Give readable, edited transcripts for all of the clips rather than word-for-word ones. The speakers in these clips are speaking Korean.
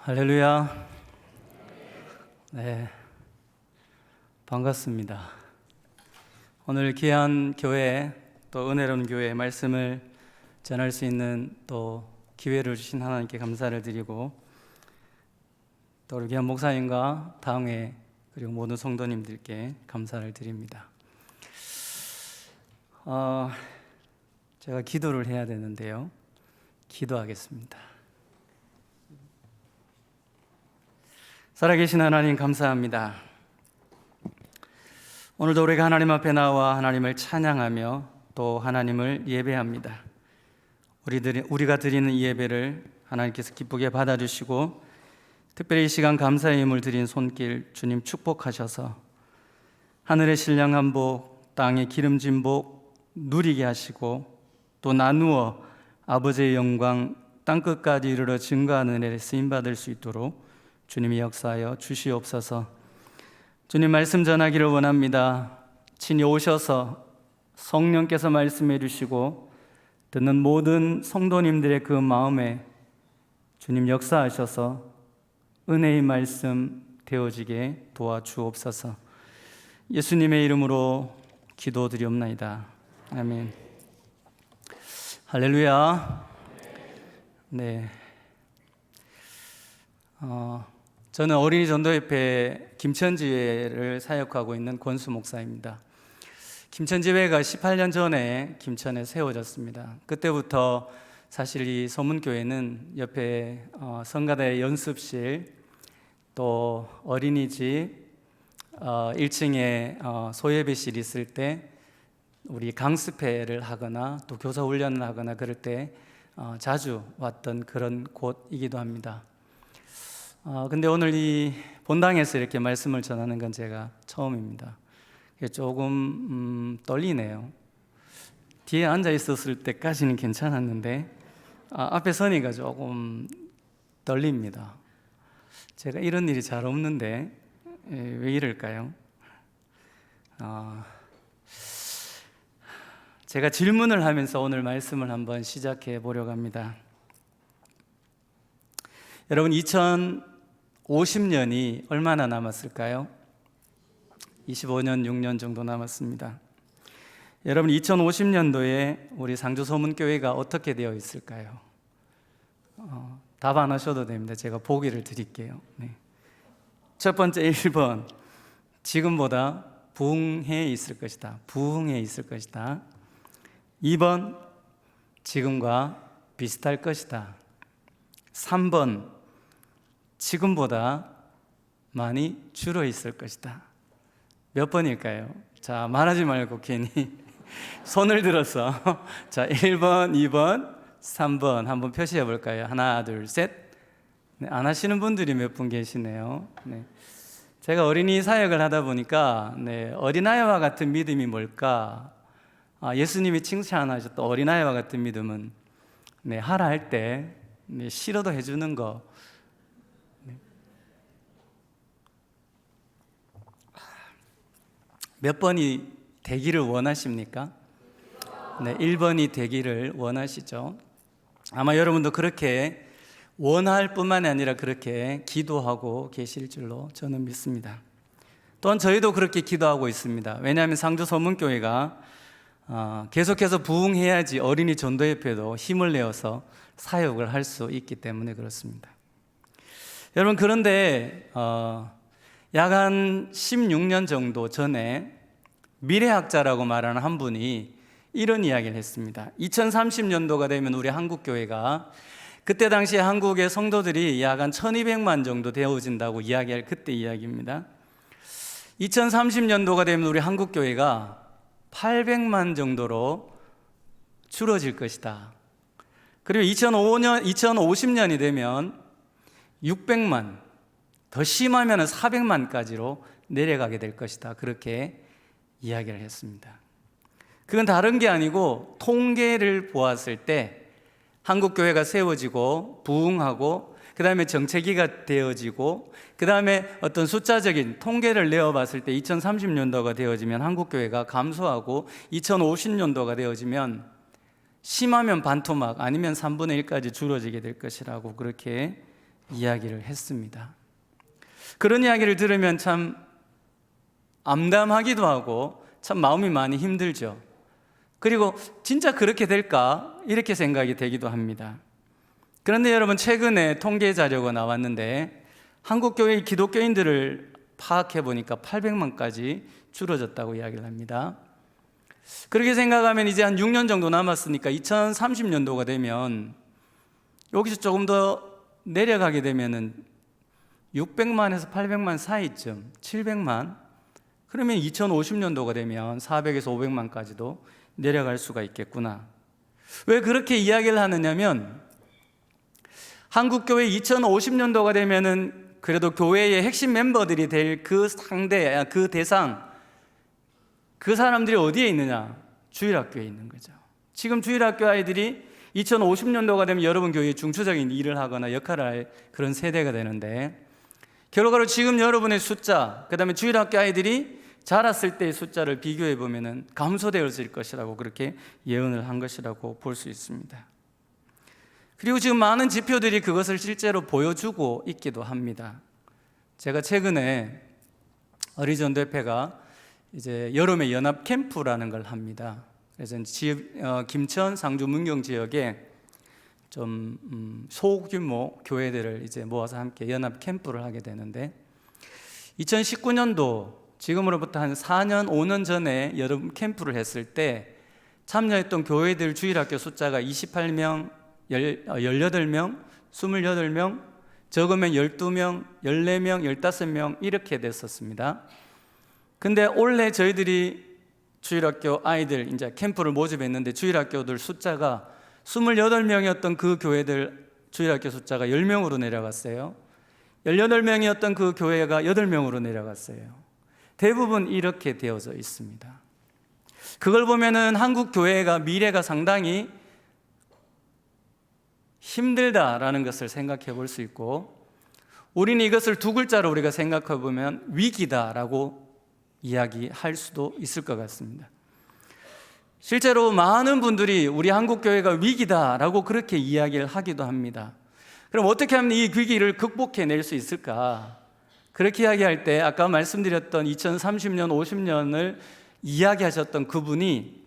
할렐루야. 네, 반갑습니다. 오늘 귀한 교회, 또 은혜로운 교회의 말씀을 전할 수 있는 또 기회를 주신 하나님께 감사를 드리고, 또 우리 귀한 목사님과 당회 그리고 모든 성도님들께 감사를 드립니다. 제가 기도를 해야 되는데요. 기도하겠습니다. 살아계신 하나님 감사합니다. 오늘도 우리가 하나님 앞에 나와 하나님을 찬양하며 또 하나님을 예배합니다. 우리가 드리는 이 예배를 하나님께서 기쁘게 받아주시고, 특별히 이 시간 감사의 힘을 드린 손길 주님 축복하셔서 하늘의 신령한 복, 땅의 기름진 복 누리게 하시고, 또 나누어 아버지의 영광 땅끝까지 이르러 증거하는 은혜를 쓰임받을 수 있도록 주님이 역사하여 주시옵소서. 주님 말씀 전하기를 원합니다. 친히 오셔서 성령께서 말씀해 주시고 듣는 모든 성도님들의 그 마음에 주님 역사하셔서 은혜의 말씀 되어지게 도와주옵소서. 예수님의 이름으로 기도드리옵나이다. 아멘. 할렐루야. 네. 저는 어린이 전도협회 김천지회를 사역하고 있는 권수 목사입니다. 김천지회가 18년 전에 김천에 세워졌습니다. 그때부터 사실 이 서문교회는 옆에 성가대 연습실, 또 어린이집 1층에 소예배실이 있을 때 우리 강습회를 하거나 또 교사 훈련을 하거나 그럴 때 자주 왔던 그런 곳이기도 합니다. 근데 오늘 이 본당에서 이렇게 말씀을 전하는 건 제가 처음입니다. 조금 떨리네요. 뒤에 앉아 있었을 때까지는 괜찮았는데 앞에 서니까 조금 떨립니다. 제가 이런 일이 잘 없는데 왜 이럴까요? 제가 질문을 하면서 오늘 말씀을 한번 시작해 보려고 합니다. 여러분, 2050년이 얼마나 남았을까요? 25년, 6년 정도 남았습니다. 여러분, 2050년도에 우리 상주소문교회가 어떻게 되어 있을까요? 답 안 하셔도 됩니다. 제가 보기를 드릴게요. 네. 첫 번째 1번, 지금보다 부흥해 있을 것이다. 부흥해 있을 것이다. 2번, 지금과 비슷할 것이다. 3번, 지금보다 많이 줄어 있을 것이다. 몇 번일까요? 자, 말하지 말고 괜히 손을 들어서 자, 1번, 2번, 3번 한번 표시해 볼까요? 하나, 둘, 셋. 네, 안 하시는 분들이 몇 분 계시네요. 네. 제가 어린이 사역을 하다 보니까 어린아이와 같은 믿음이 뭘까? 예수님이 칭찬하셨던 어린아이와 같은 믿음은 하라 할 때 싫어도 해주는 거. 몇 번이 되기를 원하십니까? 네, 1번이 되기를 원하시죠. 아마 여러분도 그렇게 원할 뿐만 아니라 그렇게 기도하고 계실 줄로 저는 믿습니다. 또한 저희도 그렇게 기도하고 있습니다. 왜냐하면 상주소문교회가 계속해서 부흥해야지 어린이 전도협회도 힘을 내어서 사역을 할 수 있기 때문에 그렇습니다. 여러분, 그런데 약 한 16년 정도 전에 미래학자라고 말하는 한 분이 이런 이야기를 했습니다. 2030년도가 되면 우리 한국교회가, 그때 당시에 한국의 성도들이 약 한 1200만 정도 되어진다고 이야기할 그때 이야기입니다. 2030년도가 되면 우리 한국교회가 800만 정도로 줄어질 것이다. 그리고 2050년이 되면 600만, 더 심하면 400만까지로 내려가게 될 것이다. 그렇게 이야기를 했습니다. 그건 다른 게 아니고 통계를 보았을 때 한국교회가 세워지고 부흥하고 그 다음에 정체기가 되어지고 그 다음에 어떤 숫자적인 통계를 내어봤을 때 2030년도가 되어지면 한국교회가 감소하고 2050년도가 되어지면 심하면 반토막 아니면 3분의 1까지 줄어지게 될 것이라고 그렇게 이야기를 했습니다. 그런 이야기를 들으면 참 암담하기도 하고 참 마음이 많이 힘들죠. 그리고 진짜 그렇게 될까? 이렇게 생각이 되기도 합니다. 그런데 여러분, 최근에 통계 자료가 나왔는데 한국 교회 기독교인들을 파악해 보니까 800만까지 줄어졌다고 이야기를 합니다. 그렇게 생각하면 이제 한 6년 정도 남았으니까 2030년도가 되면 여기서 조금 더 내려가게 되면은 600만에서 800만 사이쯤, 700만, 그러면 2050년도가 되면 400에서 500만까지도 내려갈 수가 있겠구나. 왜 그렇게 이야기를 하느냐면 한국교회 2050년도가 되면은 그래도 교회의 핵심 멤버들이 될 그 상대, 그 대상, 그 사람들이 어디에 있느냐? 주일학교에 있는 거죠. 지금 주일학교 아이들이 2050년도가 되면 여러분 교회에 중추적인 일을 하거나 역할을 할 그런 세대가 되는데, 결과로 지금 여러분의 숫자, 그 다음에 주일학교 아이들이 자랐을 때의 숫자를 비교해 보면은 감소되어질 것이라고 그렇게 예언을 한 것이라고 볼 수 있습니다. 그리고 지금 많은 지표들이 그것을 실제로 보여주고 있기도 합니다. 제가 최근에 어리전도협회가 이제 여름의 연합 캠프라는 걸 합니다. 그래서 김천, 상주, 문경 지역에 좀 소규모 교회들을 이제 모아서 함께 연합 캠프를 하게 되는데, 2019년도 지금으로부터 한 4년, 5년 전에 여름 캠프를 했을 때 참여했던 교회들 주일학교 숫자가 28명, 18명, 28명, 적으면 12명, 14명, 15명 이렇게 됐었습니다. 근데 올해 저희들이 주일학교 아이들 이제 캠프를 모집했는데 주일학교들 숫자가 28명이었던 그 교회들 주일학교 숫자가 10명으로 내려갔어요. 18명이었던 그 교회가 8명으로 내려갔어요. 대부분 이렇게 되어져 있습니다. 그걸 보면은 한국 교회가 미래가 상당히 힘들다라는 것을 생각해 볼 수 있고, 우리는 이것을 두 글자로 우리가 생각해 보면 위기다라고 이야기할 수도 있을 것 같습니다. 실제로 많은 분들이 우리 한국 교회가 위기다라고 그렇게 이야기를 하기도 합니다. 그럼 어떻게 하면 이 위기를 극복해낼 수 있을까? 그렇게 이야기할 때 아까 말씀드렸던 2030년, 50년을 이야기하셨던 그분이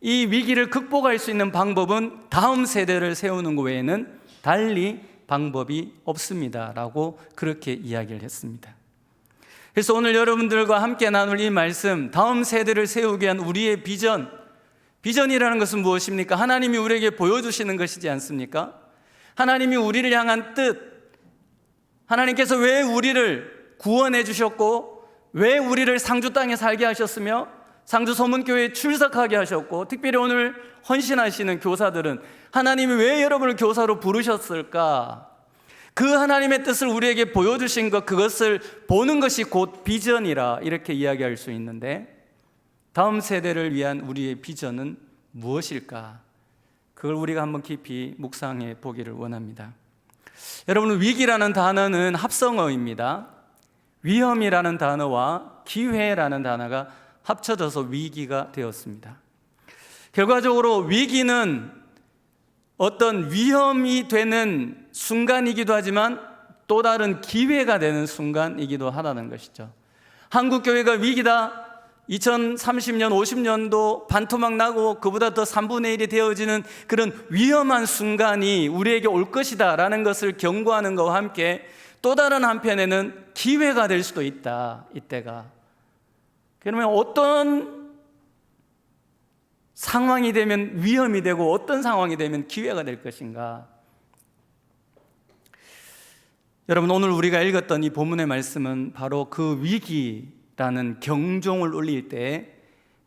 이 위기를 극복할 수 있는 방법은 다음 세대를 세우는 것 외에는 달리 방법이 없습니다라고 그렇게 이야기를 했습니다. 그래서 오늘 여러분들과 함께 나눌 이 말씀, 다음 세대를 세우기 위한 우리의 비전이라는 것은 무엇입니까? 하나님이 우리에게 보여주시는 것이지 않습니까? 하나님이 우리를 향한 뜻, 하나님께서 왜 우리를 구원해 주셨고, 왜 우리를 상주 땅에 살게 하셨으며 상주 소문교회에 출석하게 하셨고, 특별히 오늘 헌신하시는 교사들은 하나님이 왜 여러분을 교사로 부르셨을까? 그 하나님의 뜻을 우리에게 보여주신 것, 그것을 보는 것이 곧 비전이라 이렇게 이야기할 수 있는데, 다음 세대를 위한 우리의 비전은 무엇일까? 그걸 우리가 한번 깊이 묵상해 보기를 원합니다. 여러분, 위기라는 단어는 합성어입니다. 위험이라는 단어와 기회라는 단어가 합쳐져서 위기가 되었습니다. 결과적으로 위기는 어떤 위험이 되는 순간이기도 하지만 또 다른 기회가 되는 순간이기도 하다는 것이죠. 한국교회가 위기다, 2030년, 50년도 반토막 나고 그보다 더 3분의 1이 되어지는 그런 위험한 순간이 우리에게 올 것이다 라는 것을 경고하는 것과 함께 또 다른 한편에는 기회가 될 수도 있다, 이때가. 그러면 어떤 상황이 되면 위험이 되고 어떤 상황이 되면 기회가 될 것인가? 여러분, 오늘 우리가 읽었던 이 본문의 말씀은 바로 그 위기라는 경종을 울릴 때,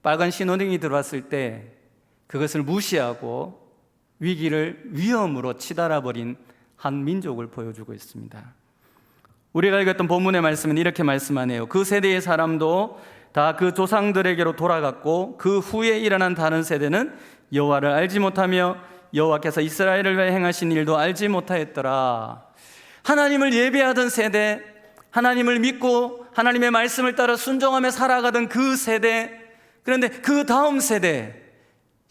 빨간 신호등이 들어왔을 때 그것을 무시하고 위기를 위험으로 치달아 버린 한 민족을 보여주고 있습니다. 우리가 읽었던 본문의 말씀은 이렇게 말씀하네요. 그 세대의 사람도 다 그 조상들에게로 돌아갔고 그 후에 일어난 다른 세대는 여호와를 알지 못하며 여호와께서 이스라엘을 위해 행하신 일도 알지 못하였더라. 하나님을 예배하던 세대, 하나님을 믿고 하나님의 말씀을 따라 순종하며 살아가던 그 세대, 그런데 그 다음 세대,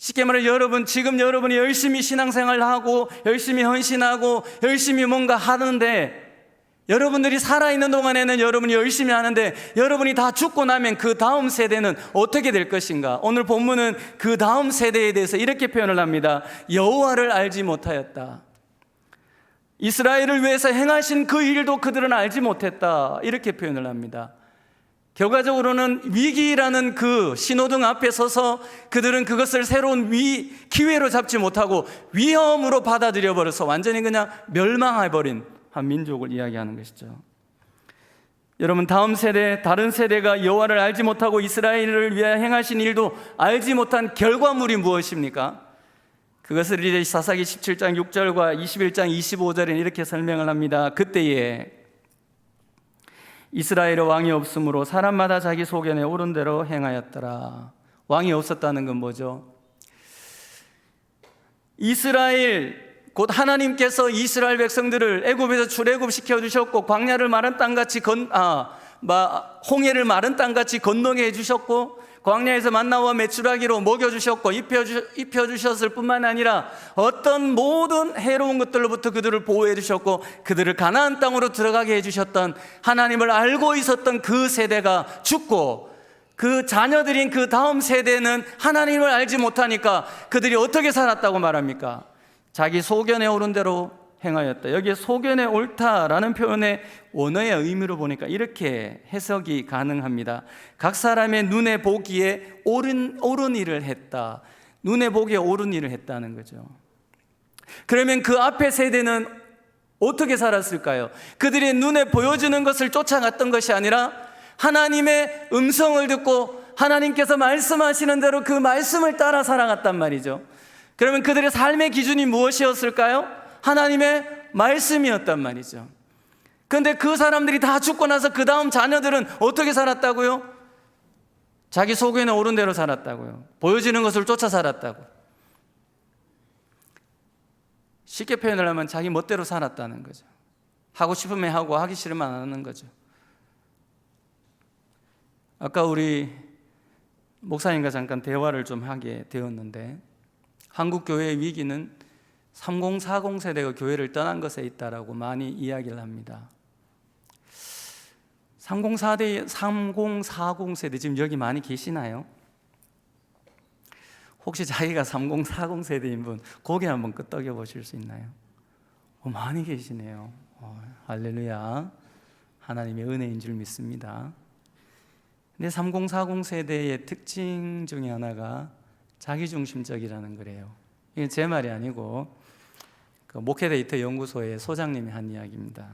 쉽게 말해 지금 여러분이 열심히 신앙생활을 하고 열심히 헌신하고 열심히 뭔가 하는데, 여러분들이 살아있는 동안에는 여러분이 열심히 하는데 여러분이 다 죽고 나면 그 다음 세대는 어떻게 될 것인가? 오늘 본문은 그 다음 세대에 대해서 이렇게 표현을 합니다. 여호와를 알지 못하였다. 이스라엘을 위해서 행하신 그 일도 그들은 알지 못했다. 이렇게 표현을 합니다. 결과적으로는 위기라는 그 신호등 앞에 서서 그들은 그것을 새로운 기회로 잡지 못하고 위험으로 받아들여 버려서 완전히 그냥 멸망해버린 한 민족을 이야기하는 것이죠. 여러분, 다음 세대, 다른 세대가 여호와를 알지 못하고 이스라엘을 위하여 행하신 일도 알지 못한 결과물이 무엇입니까? 그것을 이제 사사기 17장 6절과 21장 25절에 이렇게 설명을 합니다. 그때에 이스라엘의 왕이 없으므로 사람마다 자기 소견에 옳은 대로 행하였더라. 왕이 없었다는 건 뭐죠? 이스라엘, 곧 하나님께서 이스라엘 백성들을 애굽에서 출애굽시켜 주셨고 광야를 마른 땅같이 홍해를 마른 땅같이 건너게 해주셨고 광야에서 만나와 메추라기로 먹여주셨고 입혀주셨을 뿐만 아니라 어떤 모든 해로운 것들로부터 그들을 보호해 주셨고 그들을 가나안 땅으로 들어가게 해주셨던 하나님을 알고 있었던 그 세대가 죽고, 그 자녀들인 그 다음 세대는 하나님을 알지 못하니까 그들이 어떻게 살았다고 말합니까? 자기 소견에 옳은 대로 행하였다. 여기에 소견에 옳다라는 표현의 원어의 의미로 보니까 이렇게 해석이 가능합니다. 각 사람의 눈에 보기에 옳은 일을 했다. 눈에 보기에 옳은 일을 했다는 거죠. 그러면 그 앞에 세대는 어떻게 살았을까요? 그들이 눈에 보여주는 것을 쫓아갔던 것이 아니라 하나님의 음성을 듣고 하나님께서 말씀하시는 대로 그 말씀을 따라 살아갔단 말이죠. 그러면 그들의 삶의 기준이 무엇이었을까요? 하나님의 말씀이었단 말이죠. 그런데 그 사람들이 다 죽고 나서 그 다음 자녀들은 어떻게 살았다고요? 자기 소견에 옳은 대로 살았다고요. 보여지는 것을 쫓아 살았다고. 쉽게 표현을 하면 자기 멋대로 살았다는 거죠. 하고 싶으면 하고 하기 싫으면 안 하는 거죠. 아까 우리 목사님과 잠깐 대화를 좀 하게 되었는데, 한국 교회의 위기는 3040 세대가 교회를 떠난 것에 있다라고 많이 이야기를 합니다. 3040 세대 지금 여기 많이 계시나요? 혹시 자기가 3040 세대인 분 고개 한번 끄덕여 보실 수 있나요? 많이 계시네요. 할렐루야. 하나님의 은혜인 줄 믿습니다. 근데 3040 세대의 특징 중에 하나가 자기중심적이라는 거래요. 이게 제 말이 아니고 그 목회데이터 연구소의 소장님이 한 이야기입니다.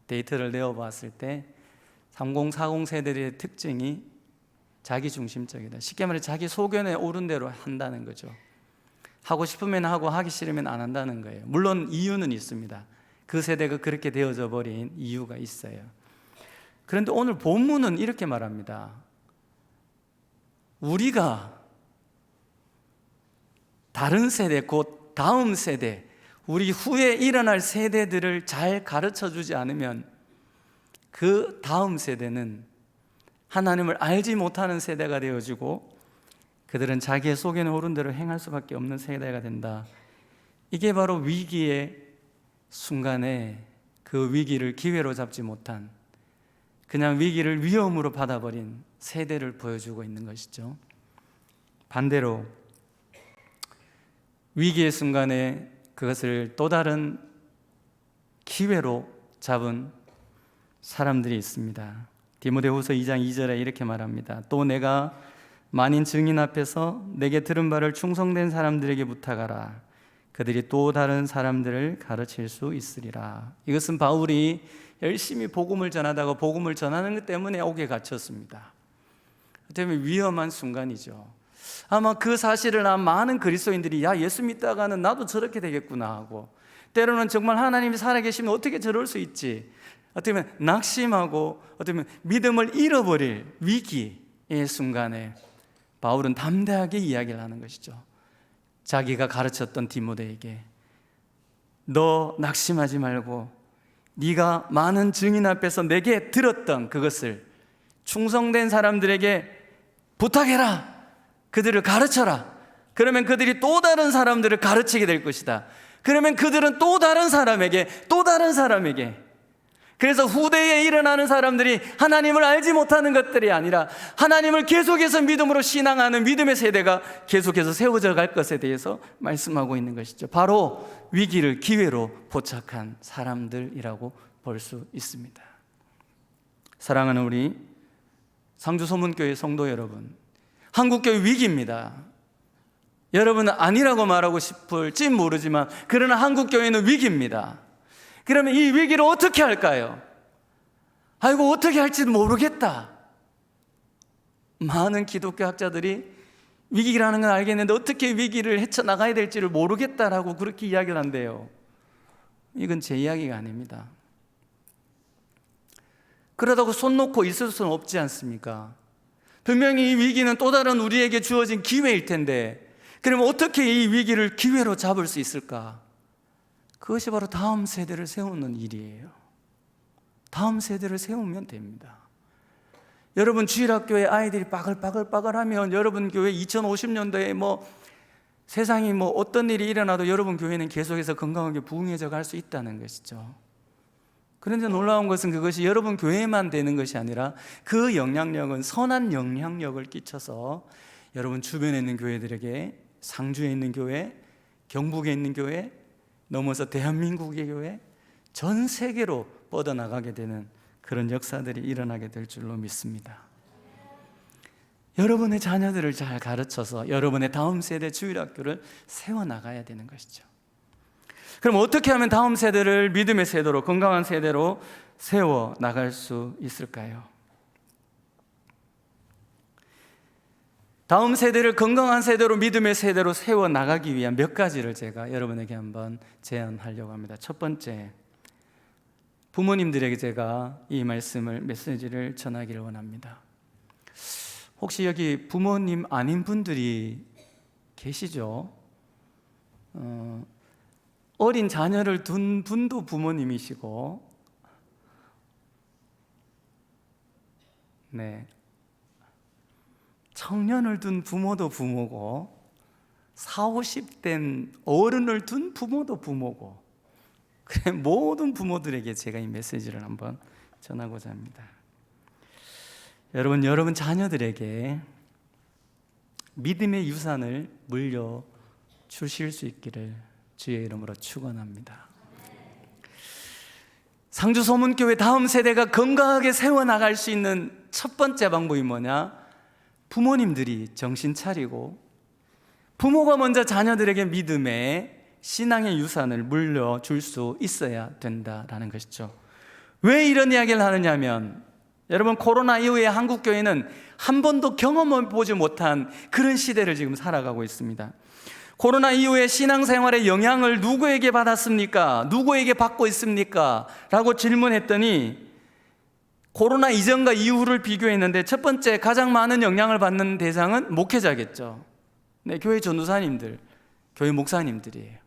데이터를 내어봤을 때 3040 세대의 특징이 자기중심적이다. 쉽게 말해 자기 소견에 옳은 대로 한다는 거죠. 하고 싶으면 하고 하기 싫으면 안 한다는 거예요. 물론 이유는 있습니다. 그 세대가 그렇게 되어져 버린 이유가 있어요. 그런데 오늘 본문은 이렇게 말합니다. 우리가 다른 세대, 곧 다음 세대, 우리 후에 일어날 세대들을 잘 가르쳐 주지 않으면 그 다음 세대는 하나님을 알지 못하는 세대가 되어지고 그들은 자기의 소견에 옳은 대로 행할 수밖에 없는 세대가 된다. 이게 바로 위기의 순간에 그 위기를 기회로 잡지 못한, 그냥 위기를 위험으로 받아버린 세대를 보여주고 있는 것이죠. 반대로 위기의 순간에 그것을 또 다른 기회로 잡은 사람들이 있습니다. 디모데후서 2장 2절에 이렇게 말합니다. 또 내가 만인 증인 앞에서 내게 들은 바를 충성된 사람들에게 부탁하라. 그들이 또 다른 사람들을 가르칠 수 있으리라. 이것은 바울이 열심히 복음을 전하다가 복음을 전하는 것 때문에 옥에 갇혔습니다. 때문에 위험한 순간이죠. 아마 그 사실을 많은 그리스도인들이 예수 믿다가는 나도 저렇게 되겠구나 하고, 때로는 정말 하나님이 살아계시면 어떻게 저럴 수 있지, 어떻게 보면 낙심하고 어떻게 보면 믿음을 잃어버릴 위기의 순간에 바울은 담대하게 이야기를 하는 것이죠. 자기가 가르쳤던 디모데에게 너 낙심하지 말고 네가 많은 증인 앞에서 내게 들었던 그것을 충성된 사람들에게 부탁해라. 그들을 가르쳐라. 그러면 그들이 또 다른 사람들을 가르치게 될 것이다. 그러면 그들은 또 다른 사람에게, 또 다른 사람에게. 그래서 후대에 일어나는 사람들이 하나님을 알지 못하는 것들이 아니라 하나님을 계속해서 믿음으로 신앙하는 믿음의 세대가 계속해서 세워져 갈 것에 대해서 말씀하고 있는 것이죠. 바로 위기를 기회로 포착한 사람들이라고 볼 수 있습니다. 사랑하는 우리 상주소문교회 성도 여러분, 한국교회 위기입니다. 여러분은 아니라고 말하고 싶을지 모르지만 그러나 한국교회는 위기입니다. 그러면 이 위기를 어떻게 할까요? 아이고, 어떻게 할지도 모르겠다. 많은 기독교 학자들이 위기라는 건 알겠는데 어떻게 위기를 헤쳐나가야 될지를 모르겠다라고 그렇게 이야기를 한대요. 이건 제 이야기가 아닙니다. 그러다고 손 놓고 있을 수는 없지 않습니까? 분명히 이 위기는 또 다른 우리에게 주어진 기회일 텐데, 그러면 어떻게 이 위기를 기회로 잡을 수 있을까? 그것이 바로 다음 세대를 세우는 일이에요. 다음 세대를 세우면 됩니다. 여러분 주일학교에 아이들이 빠글빠글하면 여러분 교회 2050년도에 세상이 어떤 일이 일어나도 여러분 교회는 계속해서 건강하게 부흥해져 갈 수 있다는 것이죠. 그런데 놀라운 것은 그것이 여러분 교회만 되는 것이 아니라 그 영향력은 선한 영향력을 끼쳐서 여러분 주변에 있는 교회들에게, 상주에 있는 교회, 경북에 있는 교회, 넘어서 대한민국의 교회, 전 세계로 뻗어나가게 되는 그런 역사들이 일어나게 될 줄로 믿습니다. 여러분의 자녀들을 잘 가르쳐서 여러분의 다음 세대 주일학교를 세워나가야 되는 것이죠. 그럼 어떻게 하면 다음 세대를 믿음의 세대로, 건강한 세대로 세워나갈 수 있을까요? 다음 세대를 건강한 세대로, 믿음의 세대로 세워나가기 위한 몇 가지를 제가 여러분에게 한번 제안하려고 합니다. 첫 번째, 부모님들에게 제가 이 메시지를 전하기를 원합니다. 혹시 여기 부모님 아닌 분들이 계시죠? 어린 자녀를 둔 분도 부모님이시고, 네, 청년을 둔 부모도 부모고, 40, 50된 어른을 둔 부모도 부모고, 그래 모든 부모들에게 제가 이 메시지를 한번 전하고자 합니다. 여러분 자녀들에게 믿음의 유산을 물려 주실 수 있기를 주의 이름으로 축원합니다. 상주소문교회 다음 세대가 건강하게 세워나갈 수 있는 첫 번째 방법이 뭐냐? 부모님들이 정신 차리고 부모가 먼저 자녀들에게 믿음의 신앙의 유산을 물려줄 수 있어야 된다라는 것이죠. 왜 이런 이야기를 하느냐면, 여러분 코로나 이후에 한국교회는 한 번도 경험해보지 못한 그런 시대를 지금 살아가고 있습니다. 코로나 이후에 신앙생활의 영향을 누구에게 받았습니까? 누구에게 받고 있습니까? 라고 질문했더니 코로나 이전과 이후를 비교했는데 첫 번째 가장 많은 영향을 받는 대상은 목회자겠죠. 네, 교회 전도사님들, 교회 목사님들이에요.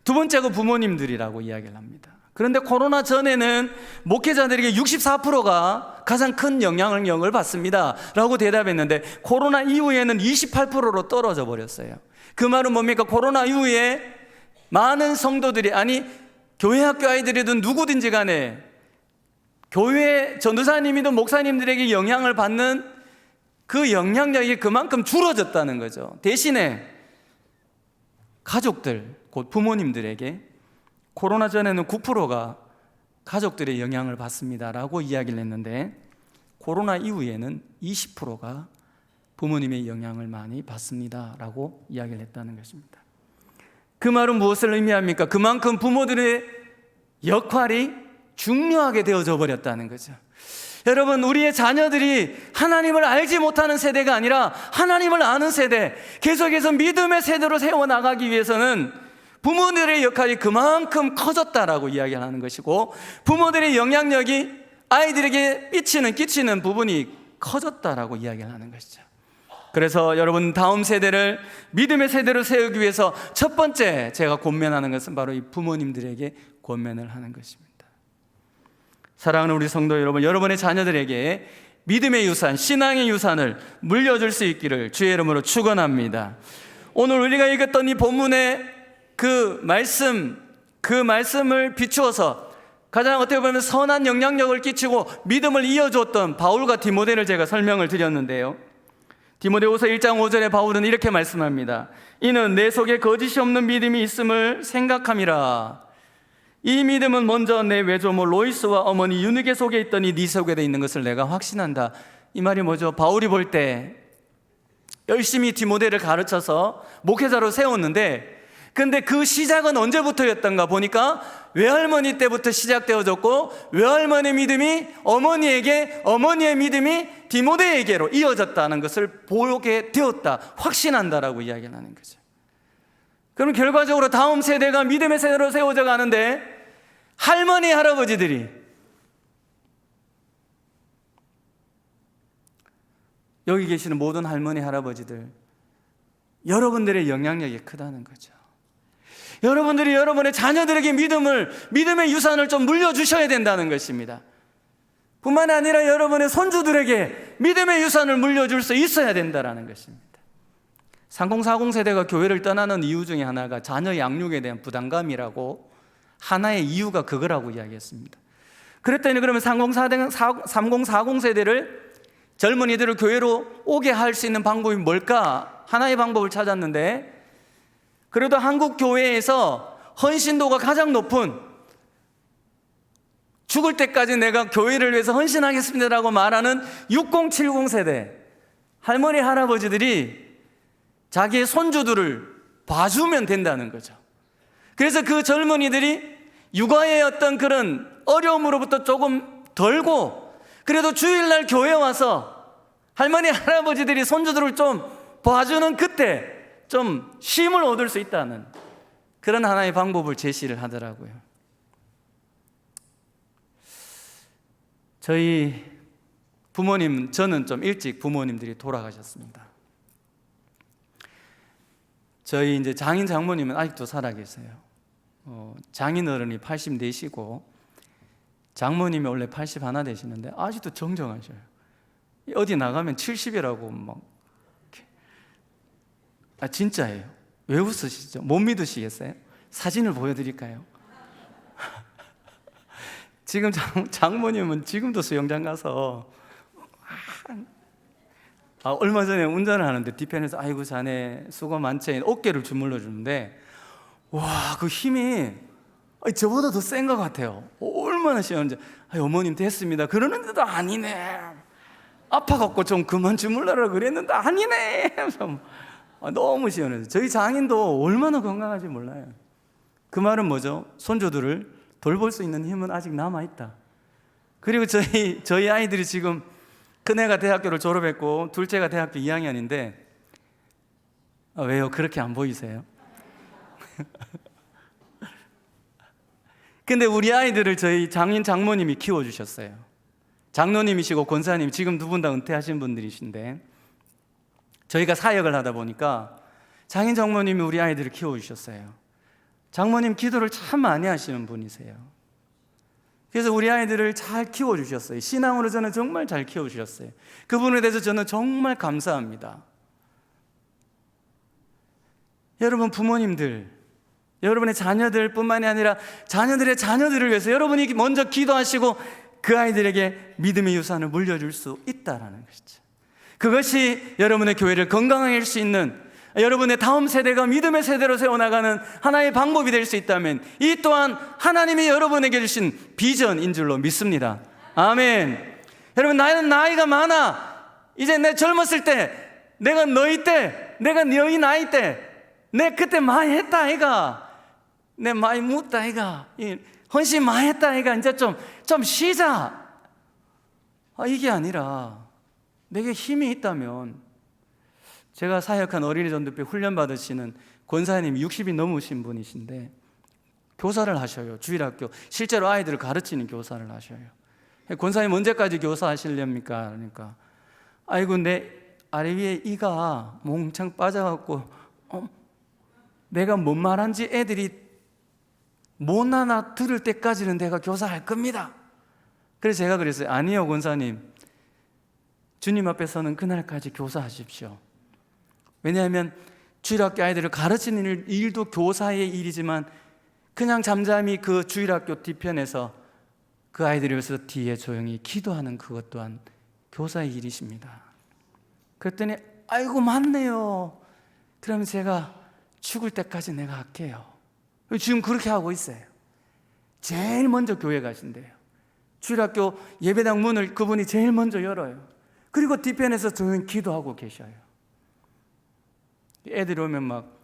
두 번째가 부모님들이라고 이야기를 합니다. 그런데 코로나 전에는 목회자들에게 64%가 가장 큰 영향을 받습니다 라고 대답했는데 코로나 이후에는 28%로 떨어져 버렸어요. 그 말은 뭡니까? 코로나 이후에 많은 성도들이, 아니 교회 학교 아이들이든 누구든지 간에 교회 전도사님이든 목사님들에게 영향을 받는 그 영향력이 그만큼 줄어졌다는 거죠. 대신에 가족들, 곧 부모님들에게 코로나 전에는 9%가 가족들의 영향을 받습니다라고 이야기를 했는데 코로나 이후에는 20%가 부모님의 영향을 많이 받습니다라고 이야기를 했다는 것입니다. 그 말은 무엇을 의미합니까? 그만큼 부모들의 역할이 중요하게 되어져 버렸다는 거죠. 여러분, 우리의 자녀들이 하나님을 알지 못하는 세대가 아니라 하나님을 아는 세대, 계속해서 믿음의 세대로 세워나가기 위해서는 부모들의 역할이 그만큼 커졌다라고 이야기를 하는 것이고, 부모들의 영향력이 아이들에게 끼치는 부분이 커졌다라고 이야기를 하는 것이죠. 그래서 여러분 다음 세대를 믿음의 세대로 세우기 위해서 첫 번째 제가 권면하는 것은 바로 이 부모님들에게 권면을 하는 것입니다. 사랑하는 우리 성도 여러분, 여러분의 자녀들에게 믿음의 유산, 신앙의 유산을 물려줄 수 있기를 주의 이름으로 축원합니다. 오늘 우리가 읽었던 이 본문의 그 말씀을 비추어서 가장 어떻게 보면 선한 영향력을 끼치고 믿음을 이어줬던 바울과 디모데를 제가 설명을 드렸는데요. 디모데후서 1장 5절에 바울은 이렇게 말씀합니다. 이는 내 속에 거짓이 없는 믿음이 있음을 생각함이라. 이 믿음은 먼저 내 외조모 로이스와 어머니 유니게 속에 있더니 네 속에 있는 것을 내가 확신한다. 이 말이 뭐죠? 바울이 볼 때 열심히 디모데를 가르쳐서 목회자로 세웠는데, 근데 그 시작은 언제부터였던가 보니까 외할머니 때부터 시작되어졌고, 외할머니의 믿음이 어머니에게, 어머니의 믿음이 디모데에게로 이어졌다는 것을 보게 되었다, 확신한다라고 이야기를 하는 거죠. 그럼 결과적으로 다음 세대가 믿음의 세대로 세워져 가는데, 할머니, 할아버지들이, 여기 계시는 모든 할머니, 할아버지들, 여러분들의 영향력이 크다는 거죠. 여러분들이 여러분의 자녀들에게 믿음의 유산을 좀 물려주셔야 된다는 것입니다. 뿐만 아니라 여러분의 손주들에게 믿음의 유산을 물려줄 수 있어야 된다는 것입니다. 3040 세대가 교회를 떠나는 이유 중에 하나가 자녀 양육에 대한 부담감이라고, 하나의 이유가 그거라고 이야기했습니다. 그랬더니 그러면 3040 세대를, 젊은이들을 교회로 오게 할 수 있는 방법이 뭘까? 하나의 방법을 찾았는데, 그래도 한국 교회에서 헌신도가 가장 높은, 죽을 때까지 내가 교회를 위해서 헌신하겠습니다라고 말하는 6070 세대 할머니, 할아버지들이 자기의 손주들을 봐주면 된다는 거죠. 그래서 그 젊은이들이 육아의 어떤 그런 어려움으로부터 조금 덜고, 그래도 주일날 교회 와서 할머니, 할아버지들이 손주들을 좀 봐주는 그때 좀 쉼을 얻을 수 있다는 그런 하나의 방법을 제시를 하더라고요. 저희 부모님, 저는 좀 일찍 부모님들이 돌아가셨습니다. 저희 이제 장인 장모님은 아직도 살아계세요. 장인어른이 84시고 장모님이 원래 81 되시는데 아직도 정정하셔요. 어디 나가면 70이라고 막. 진짜예요. 왜 웃으시죠? 못 믿으시겠어요? 사진을 보여드릴까요? 지금 장모님은 지금도 수영장 가서 얼마 전에 운전을 하는데 뒤편에서 아이고 자네 수고 많지, 어깨를 주물러 주는데, 와, 그 힘이 저보다 더 센 것 같아요. 얼마나 시원한지. 어머님 됐습니다 그러는데도 아니네, 아파갖고 좀 그만 주물러라 그랬는데 아니네 하면서 너무 시원해서. 저희 장인도 얼마나 건강한지 몰라요. 그 말은 뭐죠? 손주들을 돌볼 수 있는 힘은 아직 남아있다. 그리고 저희 아이들이 지금 큰애가 대학교를 졸업했고 둘째가 대학교 2학년인데 왜요? 그렇게 안 보이세요? 근데 우리 아이들을 저희 장인 장모님이 키워주셨어요. 장로님이시고 권사님, 지금 두 분 다 은퇴하신 분들이신데, 저희가 사역을 하다 보니까 장인 장모님이 우리 아이들을 키워주셨어요. 장모님 기도를 참 많이 하시는 분이세요. 그래서 우리 아이들을 잘 키워주셨어요. 신앙으로 저는 정말 잘 키워주셨어요. 그분에 대해서 저는 정말 감사합니다. 여러분 부모님들, 여러분의 자녀들 뿐만이 아니라 자녀들의 자녀들을 위해서 여러분이 먼저 기도하시고 그 아이들에게 믿음의 유산을 물려줄 수 있다는 것이죠. 그것이 여러분의 교회를 건강하게 할 수 있는, 여러분의 다음 세대가 믿음의 세대로 세워나가는 하나의 방법이 될 수 있다면, 이 또한 하나님이 여러분에게 주신 비전인 줄로 믿습니다. 아멘. 여러분, 나는 나이가 많아. 이제 내 젊었을 때, 내가 너희 때, 내가 너희 나이 때, 내 그때 많이 했다 아이가, 내 많이 묻다 아이가, 헌신 많이 했다 아이가, 이제 좀 쉬자. 이게 아니라 내게 힘이 있다면, 제가 사역한 어린이 전도회 훈련 받으시는 권사님이 60이 넘으신 분이신데 교사를 하셔요. 주일학교 실제로 아이들을 가르치는 교사를 하셔요. 권사님 언제까지 교사하시렵니까? 그러니까 아이고 내 아래 위에 이가 몽창 빠져갖고 내가 뭔 말한지 애들이 못 알아들을 때까지는 내가 교사할 겁니다. 그래서 제가 그랬어요. 아니요 권사님, 주님 앞에서는 그날까지 교사하십시오. 왜냐하면 주일학교 아이들을 가르치는 일도 교사의 일이지만 그냥 잠잠히 그 주일학교 뒤편에서 그 아이들을 위해서 뒤에 조용히 기도하는 그것 또한 교사의 일이십니다. 그랬더니 아이고 맞네요. 그러면 제가 죽을 때까지 내가 할게요. 지금 그렇게 하고 있어요. 제일 먼저 교회 가신대요. 주일학교 예배당 문을 그분이 제일 먼저 열어요. 그리고 뒤편에서 조용히 기도하고 계셔요. 애들이 오면 막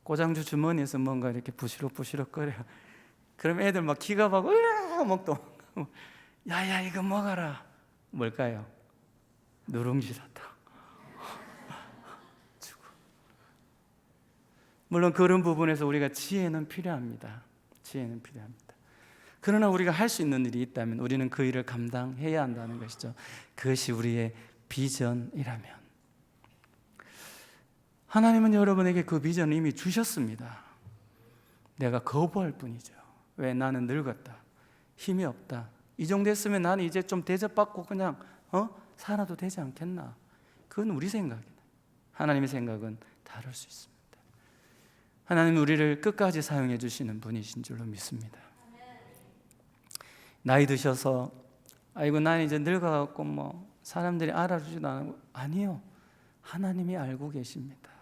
고장주 주머니에서 뭔가 이렇게 부시럭부시럭 거려요. 그럼 애들 막 기가 막히고 으아 먹도 야야 이거 먹어라. 뭘까요? 누룽지라다. 물론 그런 부분에서 우리가 지혜는 필요합니다. 지혜는 필요합니다. 그러나 우리가 할 수 있는 일이 있다면 우리는 그 일을 감당해야 한다는 것이죠. 그것이 우리의 비전이라면. 하나님은 여러분에게 그 비전을 이미 주셨습니다. 내가 거부할 뿐이죠. 왜? 나는 늙었다. 힘이 없다. 이 정도 했으면 나는 이제 좀 대접받고 그냥 살아도 되지 않겠나. 그건 우리 생각이다. 하나님의 생각은 다를 수 있습니다. 하나님은 우리를 끝까지 사용해 주시는 분이신 줄로 믿습니다. 나이 드셔서 아이고 난 이제 늙어갖고 뭐 사람들이 알아주지도 않고, 아니요, 하나님이 알고 계십니다.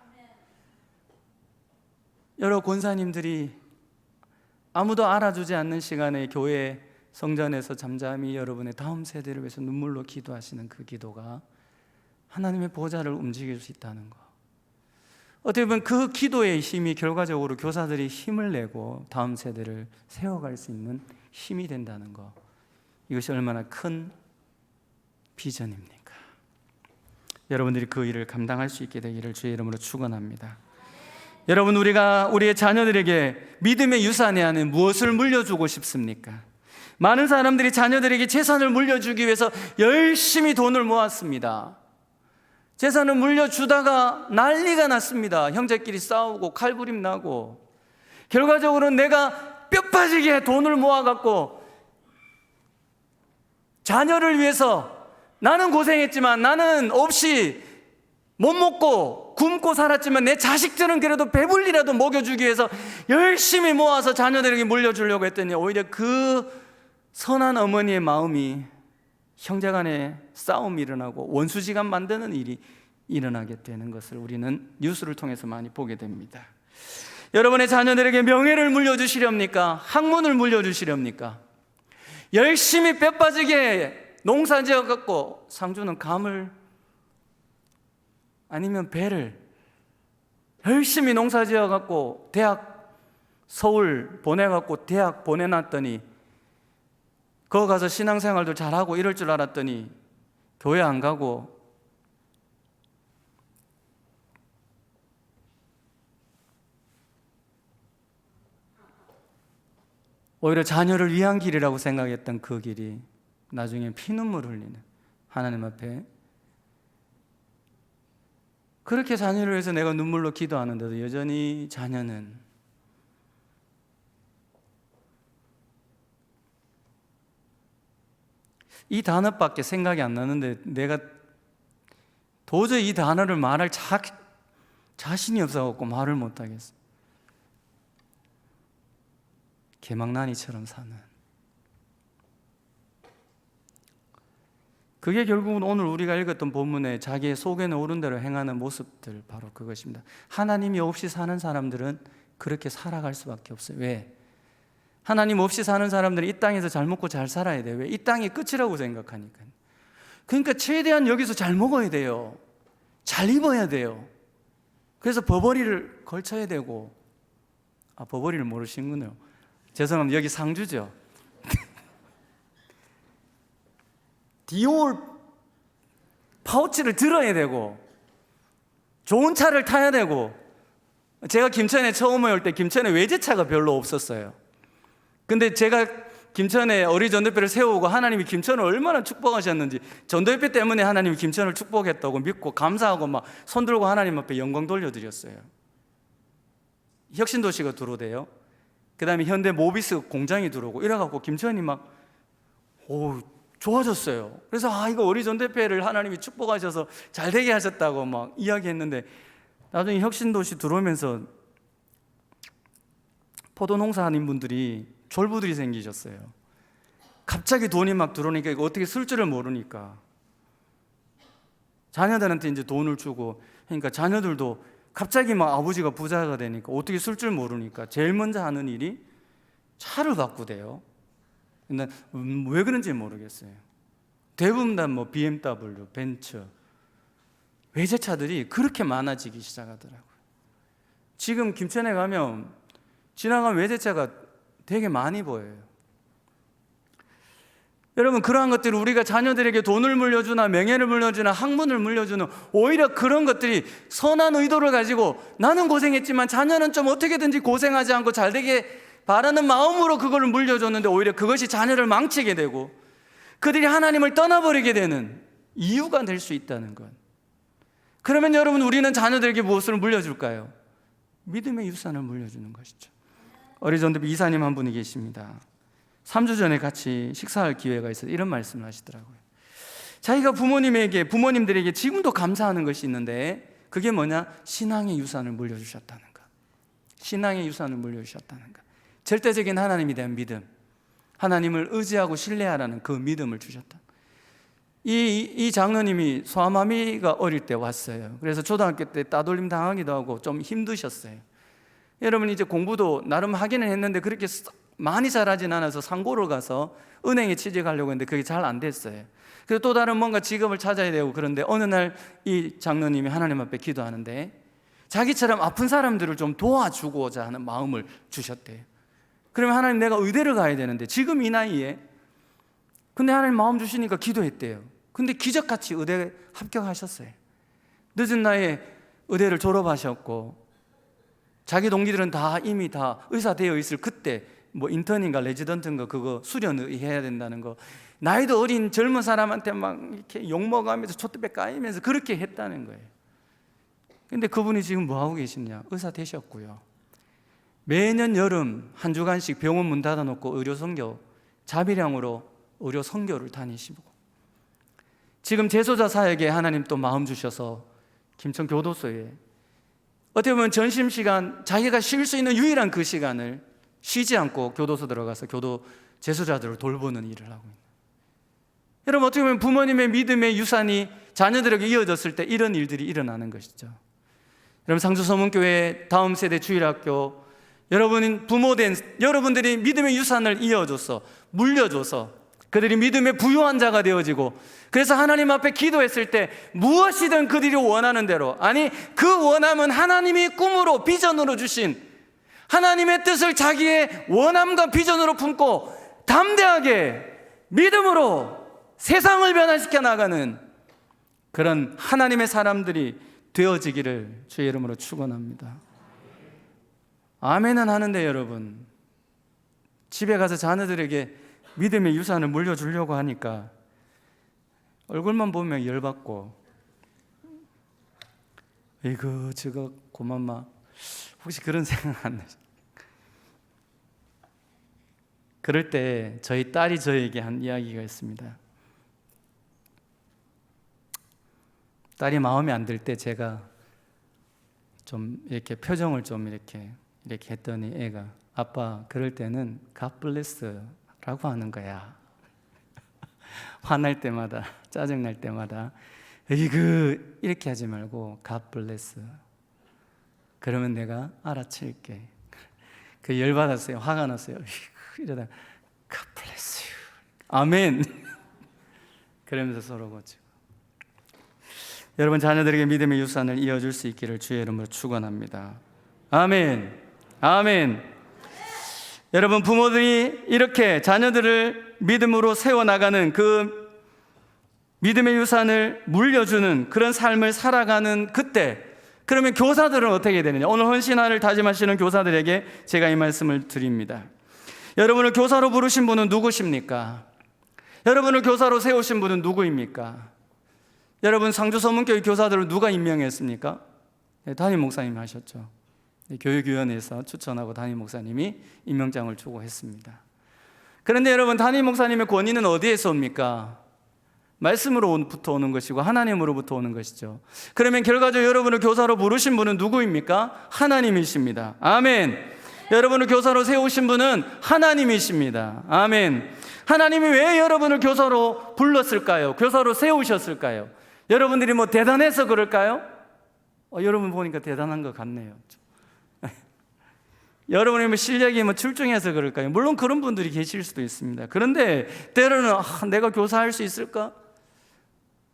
여러 권사님들이 아무도 알아주지 않는 시간에 교회 성전에서 잠잠히 여러분의 다음 세대를 위해서 눈물로 기도하시는 그 기도가 하나님의 보좌를 움직일 수 있다는 것, 어떻게 보면 그 기도의 힘이 결과적으로 교사들이 힘을 내고 다음 세대를 세워갈 수 있는 힘이 된다는 것, 이것이 얼마나 큰 비전입니까? 여러분들이 그 일을 감당할 수 있게 되기를 주의 이름으로 축원합니다. 여러분, 우리가 우리의 자녀들에게 믿음의 유산에 안에 무엇을 물려주고 싶습니까? 많은 사람들이 자녀들에게 재산을 물려주기 위해서 열심히 돈을 모았습니다. 재산을 물려주다가 난리가 났습니다. 형제끼리 싸우고 칼부림 나고, 결과적으로 내가 뼈 빠지게 돈을 모아갖고 자녀를 위해서 나는 고생했지만, 나는 없이 못 먹고 굶고 살았지만 내 자식들은 그래도 배불리라도 먹여주기 위해서 열심히 모아서 자녀들에게 물려주려고 했더니 오히려 그 선한 어머니의 마음이 형제간에 싸움이 일어나고 원수지간 만드는 일이 일어나게 되는 것을 우리는 뉴스를 통해서 많이 보게 됩니다. 여러분의 자녀들에게 명예를 물려주시렵니까? 학문을 물려주시렵니까? 열심히 뼈 빠지게 농사지어 갖고 상주는 감을, 아니면 배를 열심히 농사지어 갖고 대학 서울 보내 갖고 대학 보내놨더니 거기 가서 신앙생활도 잘하고 이럴 줄 알았더니 교회 안 가고 오히려 자녀를 위한 길이라고 생각했던 그 길이 나중에 피눈물 흘리는, 하나님 앞에 그렇게 자녀를 위해서 내가 눈물로 기도하는데도 여전히 자녀는 이 단어밖에 생각이 안 나는데 내가 도저히 이 단어를 말할 자신이 없어갖고 말을 못하겠어. 개망나니처럼 사는, 그게 결국은 오늘 우리가 읽었던 본문에 자기의 속에는 옳은 대로 행하는 모습들, 바로 그것입니다. 하나님이 없이 사는 사람들은 그렇게 살아갈 수밖에 없어요. 왜? 하나님 없이 사는 사람들은 이 땅에서 잘 먹고 잘 살아야 돼요. 왜? 이 땅이 끝이라고 생각하니까. 그러니까 최대한 여기서 잘 먹어야 돼요. 잘 입어야 돼요. 그래서 버버리를 걸쳐야 되고, 버버리를 모르시는군요. 죄송합니다. 여기 상주죠. 디올 파우치를 들어야 되고, 좋은 차를 타야 되고. 제가 김천에 처음 올 때 김천에 외제차가 별로 없었어요. 근데 제가 김천에 어리 전도회를 세우고 하나님이 김천을 얼마나 축복하셨는지, 전도회 때문에 하나님이 김천을 축복했다고 믿고 감사하고 막 손 들고 하나님 앞에 영광 돌려드렸어요. 혁신도시가 들어오대요. 그 다음에 현대 모비스 공장이 들어오고 이래갖고 김천이 막 좋아졌어요. 그래서 이거 어리 전도회를 하나님이 축복하셔서 잘 되게 하셨다고 막 이야기했는데, 나중에 혁신도시 들어오면서 포도 농사하는 분들이 졸부들이 생기셨어요. 갑자기 돈이 막 들어오니까 이거 어떻게 쓸 줄을 모르니까 자녀들한테 이제 돈을 주고, 그러니까 자녀들도 갑자기 막 아버지가 부자가 되니까 어떻게 쓸 줄 모르니까 제일 먼저 하는 일이 차를 바꾸대요. 근데 왜 그런지 모르겠어요. 대부분 다 뭐 BMW, 벤츠, 외제차들이 그렇게 많아지기 시작하더라고요. 지금 김천에 가면 지나간 외제차가 되게 많이 보여요. 여러분, 그러한 것들이 우리가 자녀들에게 돈을 물려주나 명예를 물려주나 학문을 물려주는, 오히려 그런 것들이 선한 의도를 가지고 나는 고생했지만 자녀는 좀 어떻게든지 고생하지 않고 잘 되게 바라는 마음으로 그걸 물려줬는데 오히려 그것이 자녀를 망치게 되고 그들이 하나님을 떠나버리게 되는 이유가 될 수 있다는 것. 그러면 여러분, 우리는 자녀들에게 무엇을 물려줄까요? 믿음의 유산을 물려주는 것이죠. 어리전도 이사님 한 분이 계십니다. 3주 전에 같이 식사할 기회가 있어서 이런 말씀을 하시더라고요. 자기가 부모님들에게 지금도 감사하는 것이 있는데 그게 뭐냐? 신앙의 유산을 물려주셨다는 것. 신앙의 유산을 물려주셨다는 것. 절대적인 하나님에 대한 믿음, 하나님을 의지하고 신뢰하라는 그 믿음을 주셨다. 이 장로님이 소아마비가 어릴 때 왔어요. 그래서 초등학교 때 따돌림 당하기도 하고 좀 힘드셨어요. 여러분, 이제 공부도 나름 하기는 했는데 그렇게 많이 잘하진 않아서 상고를 가서 은행에 취직하려고 했는데 그게 잘 안 됐어요. 그래서 또 다른 뭔가 직업을 찾아야 되고, 그런데 어느 날 이 장로님이 하나님 앞에 기도하는데 자기처럼 아픈 사람들을 좀 도와주고자 하는 마음을 주셨대요. 그러면 하나님, 내가 의대를 가야 되는데 지금 이 나이에, 근데 하나님 마음 주시니까 기도했대요. 근데 기적같이 의대 합격하셨어요. 늦은 나이에 의대를 졸업하셨고, 자기 동기들은 다 이미 다 의사 되어 있을 그때 뭐 인턴인가 레지던트인가 그거 수련을 해야 된다는 거, 나이도 어린 젊은 사람한테 막 이렇게 욕먹으면서 촛대배 까이면서 그렇게 했다는 거예요. 근데 그분이 지금 뭐 하고 계시냐? 의사 되셨고요. 매년 여름 한 주간씩 병원 문 닫아놓고 의료 선교, 자비량으로 의료 선교를 다니시고, 지금 재소자 사역에 하나님 또 마음 주셔서 김천 교도소에 어떻게 보면 점심시간, 자기가 쉴 수 있는 유일한 그 시간을 쉬지 않고 교도소 들어가서 교도 재소자들을 돌보는 일을 하고 있는. 여러분, 어떻게 보면 부모님의 믿음의 유산이 자녀들에게 이어졌을 때 이런 일들이 일어나는 것이죠. 여러분, 상주서문교회 다음 세대 주일학교, 여러분 부모된 여러분들이 믿음의 유산을 이어줘서 물려줘서 그들이 믿음의 부유한 자가 되어지고, 그래서 하나님 앞에 기도했을 때 무엇이든 그들이 원하는 대로, 아니 그 원함은 하나님이 꿈으로 비전으로 주신 하나님의 뜻을 자기의 원함과 비전으로 품고 담대하게 믿음으로 세상을 변화시켜 나가는 그런 하나님의 사람들이 되어지기를 주의 이름으로 축원합니다. 아멘은 하는데 여러분, 집에 가서 자녀들에게 믿음의 유산을 물려주려고 하니까 얼굴만 보면 열받고, 이거 저거 고만마, 혹시 그런 생각 안 나죠? 그럴 때 저희 딸이 저에게 한 이야기가 있습니다. 딸이 마음에 안 들 때 제가 좀 이렇게 표정을 좀 이렇게 했더니 애가, 아빠 그럴 때는 God bless 라고 하는 거야. 화날 때마다, 짜증날 때마다 이그 이렇게 하지 말고 God bless. 그러면 내가 알아챌게. 그 열받았어요. 화가 났어요. 이러다 God bless you. 아멘. 그러면서 서로 고치고. 여러분, 자녀들에게 믿음의 유산을 이어줄 수 있기를 주의 이름으로 축원합니다. 아멘. 아멘. 여러분, 부모들이 이렇게 자녀들을 믿음으로 세워나가는 그 믿음의 유산을 물려주는 그런 삶을 살아가는 그때, 그러면 교사들은 어떻게 되느냐? 오늘 헌신하를 다짐하시는 교사들에게 제가 이 말씀을 드립니다. 여러분을 교사로 부르신 분은 누구십니까? 여러분을 교사로 세우신 분은 누구입니까? 여러분, 상주서문교회 교사들을 누가 임명했습니까? 네, 담임 목사님이 하셨죠. 교육위원회에서 추천하고 담임 목사님이 임명장을 주고 했습니다. 그런데 여러분, 담임 목사님의 권위는 어디에서 옵니까? 말씀으로부터 오는 것이고 하나님으로부터 오는 것이죠. 그러면 결과적으로 여러분을 교사로 부르신 분은 누구입니까? 하나님이십니다. 아멘. 여러분을 교사로 세우신 분은 하나님이십니다. 아멘. 하나님이 왜 여러분을 교사로 불렀을까요? 교사로 세우셨을까요? 여러분들이 뭐 대단해서 그럴까요? 여러분 보니까 대단한 것 같네요. 여러분의 뭐 실력이 뭐 출중해서 그럴까요? 물론 그런 분들이 계실 수도 있습니다. 그런데 때로는 내가 교사할 수 있을까?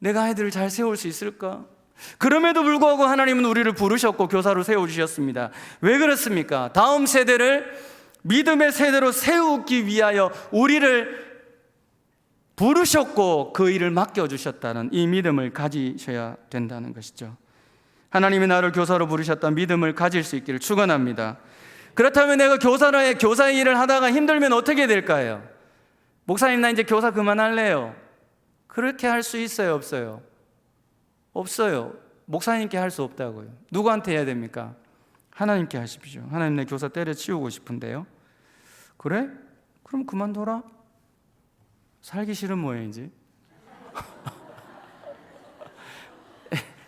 내가 아이들을 잘 세울 수 있을까? 그럼에도 불구하고 하나님은 우리를 부르셨고 교사로 세워주셨습니다. 왜 그렇습니까? 다음 세대를 믿음의 세대로 세우기 위하여 우리를 부르셨고 그 일을 맡겨주셨다는 이 믿음을 가지셔야 된다는 것이죠. 하나님이 나를 교사로 부르셨다는 믿음을 가질 수 있기를 축원합니다. 그렇다면 내가 교사의 일을 하다가 힘들면 어떻게 될까요? 목사님, 나 이제 교사 그만할래요. 그렇게 할 수 있어요, 없어요? 없어요. 목사님께 할 수 없다고요. 누구한테 해야 됩니까? 하나님께 하십시오. 하나님, 내 교사 때려치우고 싶은데요. 그래? 그럼 그만둬라. 살기 싫은 모양이지.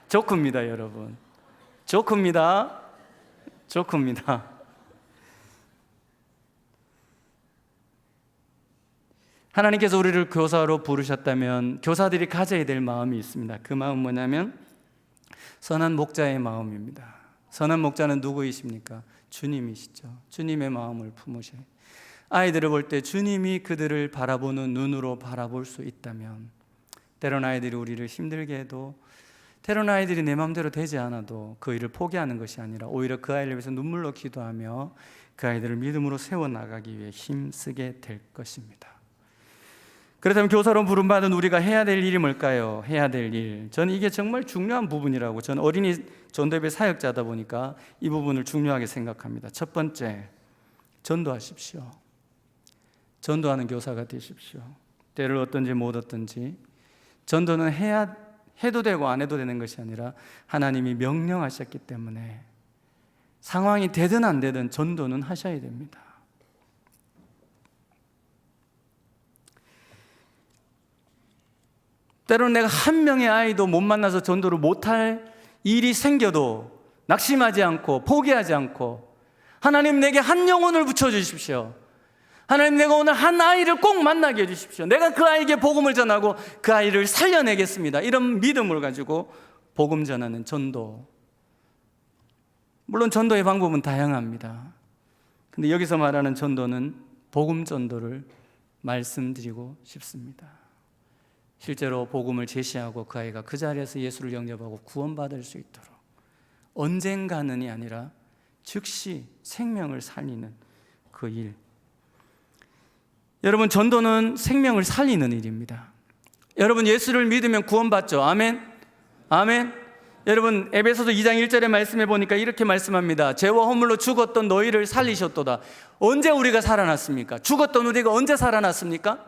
조크입니다, 여러분. 조크입니다. 조크입니다. 하나님께서 우리를 교사로 부르셨다면 교사들이 가져야 될 마음이 있습니다. 그 마음은 뭐냐면 선한 목자의 마음입니다. 선한 목자는 누구이십니까? 주님이시죠. 주님의 마음을 품으셔요. 아이들을 볼 때 주님이 그들을 바라보는 눈으로 바라볼 수 있다면, 때로는 아이들이 우리를 힘들게 해도, 때로는 아이들이 내 마음대로 되지 않아도 그 일을 포기하는 것이 아니라 오히려 그 아이를 위해서 눈물로 기도하며 그 아이들을 믿음으로 세워나가기 위해 힘쓰게 될 것입니다. 그렇다면 교사로 부름받은 우리가 해야 될 일이 뭘까요? 해야 될 일, 저는 이게 정말 중요한 부분이라고, 저는 어린이 전도예배 사역자다 보니까 이 부분을 중요하게 생각합니다. 첫 번째, 전도하십시오. 전도하는 교사가 되십시오. 때를 얻든지 못 얻든지 전도는 해도 되고 안 해도 되는 것이 아니라 하나님이 명령하셨기 때문에 상황이 되든 안 되든 전도는 하셔야 됩니다. 때로는 내가 한 명의 아이도 못 만나서 전도를 못할 일이 생겨도 낙심하지 않고 포기하지 않고, 하나님, 내게 한 영혼을 붙여주십시오. 하나님, 내가 오늘 한 아이를 꼭 만나게 해주십시오. 내가 그 아이에게 복음을 전하고 그 아이를 살려내겠습니다. 이런 믿음을 가지고 복음 전하는 전도. 물론 전도의 방법은 다양합니다. 근데 여기서 말하는 전도는 복음 전도를 말씀드리고 싶습니다. 실제로 복음을 제시하고 그 아이가 그 자리에서 예수를 영접하고 구원받을 수 있도록, 언젠가는이 아니라 즉시 생명을 살리는 그 일. 여러분, 전도는 생명을 살리는 일입니다. 여러분, 예수를 믿으면 구원받죠. 아멘. 아멘. 여러분, 에베소서 2장 1절의 말씀해 보니까 이렇게 말씀합니다. 죄와 허물로 죽었던 너희를 살리셨도다. 언제 우리가 살아났습니까? 죽었던 우리가 언제 살아났습니까?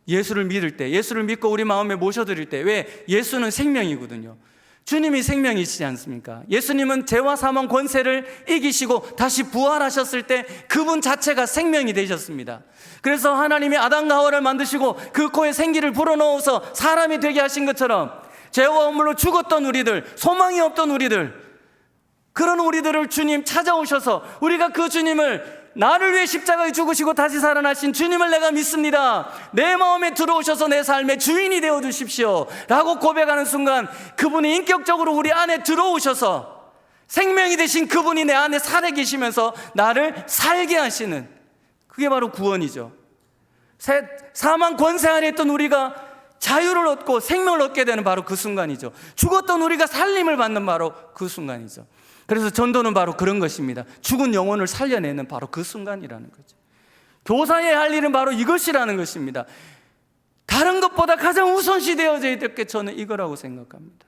예수를 믿을 때, 예수를 믿고 우리 마음에 모셔드릴 때. 왜? 예수는 생명이거든요. 주님이 생명이시지 않습니까? 예수님은 죄와 사망 권세를 이기시고 다시 부활하셨을 때 그분 자체가 생명이 되셨습니다. 그래서 하나님이 아담과 하와를 만드시고 그 코에 생기를 불어넣어서 사람이 되게 하신 것처럼, 죄와 허물로 죽었던 우리들, 소망이 없던 우리들, 그런 우리들을 주님 찾아오셔서 우리가 그 주님을, 나를 위해 십자가에 죽으시고 다시 살아나신 주님을 내가 믿습니다, 내 마음에 들어오셔서 내 삶의 주인이 되어 주십시오 라고 고백하는 순간 그분이 인격적으로 우리 안에 들어오셔서 생명이 되신 그분이 내 안에 살아 계시면서 나를 살게 하시는, 그게 바로 구원이죠. 사망 권세 아래 있던 우리가 자유를 얻고 생명을 얻게 되는 바로 그 순간이죠. 죽었던 우리가 살림을 받는 바로 그 순간이죠. 그래서 전도는 바로 그런 것입니다. 죽은 영혼을 살려내는 바로 그 순간이라는 거죠. 교사의 할 일은 바로 이것이라는 것입니다. 다른 것보다 가장 우선시 되어져 있을 게 저는 이거라고 생각합니다.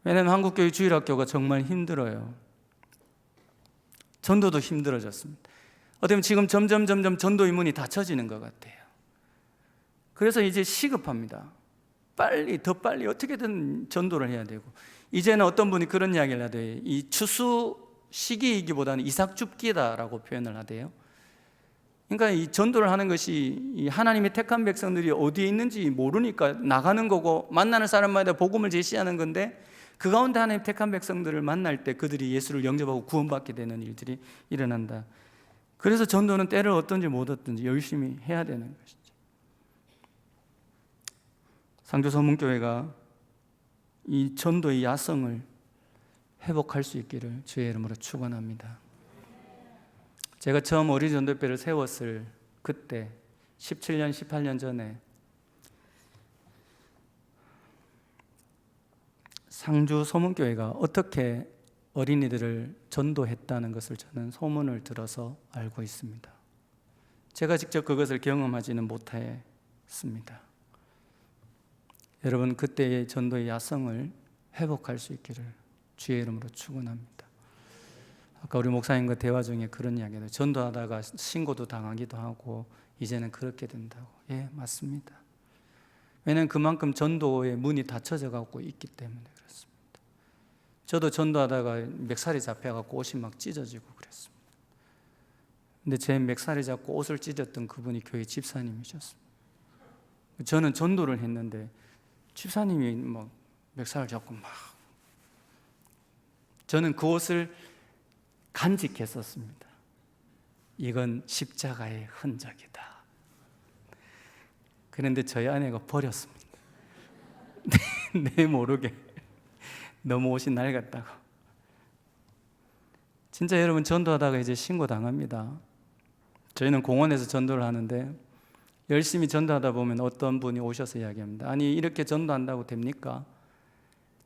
왜냐하면 한국교회 주일학교가 정말 힘들어요. 전도도 힘들어졌습니다. 어떻게 보면 지금 점점 전도의 문이 닫혀지는 것 같아요. 그래서 이제 시급합니다. 더 빨리 어떻게든 전도를 해야 되고, 이제는 어떤 분이 그런 이야기를 하대요. 이 추수 시기이기보다는 이삭 줍기다라고 표현을 하대요. 그러니까 이 전도를 하는 것이 이 하나님의 택한 백성들이 어디에 있는지 모르니까 나가는 거고, 만나는 사람마다 복음을 제시하는 건데, 그 가운데 하나님 택한 백성들을 만날 때 그들이 예수를 영접하고 구원받게 되는 일들이 일어난다. 그래서 전도는 때를 얻든지 못 얻든지 열심히 해야 되는 것이죠. 상주서문교회가 이 전도의 야성을 회복할 수 있기를 주의 이름으로 축원합니다. 제가 처음 어린이 전도회를 세웠을 그때 17년, 18년 전에 상주 소문교회가 어떻게 어린이들을 전도했다는 것을 저는 소문을 들어서 알고 있습니다. 제가 직접 그것을 경험하지는 못했습니다. 여러분, 그때의 전도의 야성을 회복할 수 있기를 주의 이름으로 축원합니다. 아까 우리 목사님과 대화 중에 그런 이야기도, 전도하다가 신고도 당하기도 하고 이제는 그렇게 된다고. 예, 맞습니다. 왜냐하면 그만큼 전도의 문이 닫혀져 갖고 있기 때문에 그렇습니다. 저도 전도하다가 맥살이 잡혀갖고 옷이 막 찢어지고 그랬습니다. 근데 제 맥살이 잡고 옷을 찢었던 그분이 교회 집사님이셨습니다. 저는 전도를 했는데 집사님이 막 맥살을 잡고 막, 저는 그 옷을 간직했었습니다. 이건 십자가의 흔적이다. 그런데 저희 아내가 버렸습니다. 내 모르게 너무 옷이 낡았다고. 진짜 여러분, 전도하다가 이제 신고당합니다. 저희는 공원에서 전도를 하는데 열심히 전도하다 보면 어떤 분이 오셔서 이야기합니다. 아니, 이렇게 전도한다고 됩니까?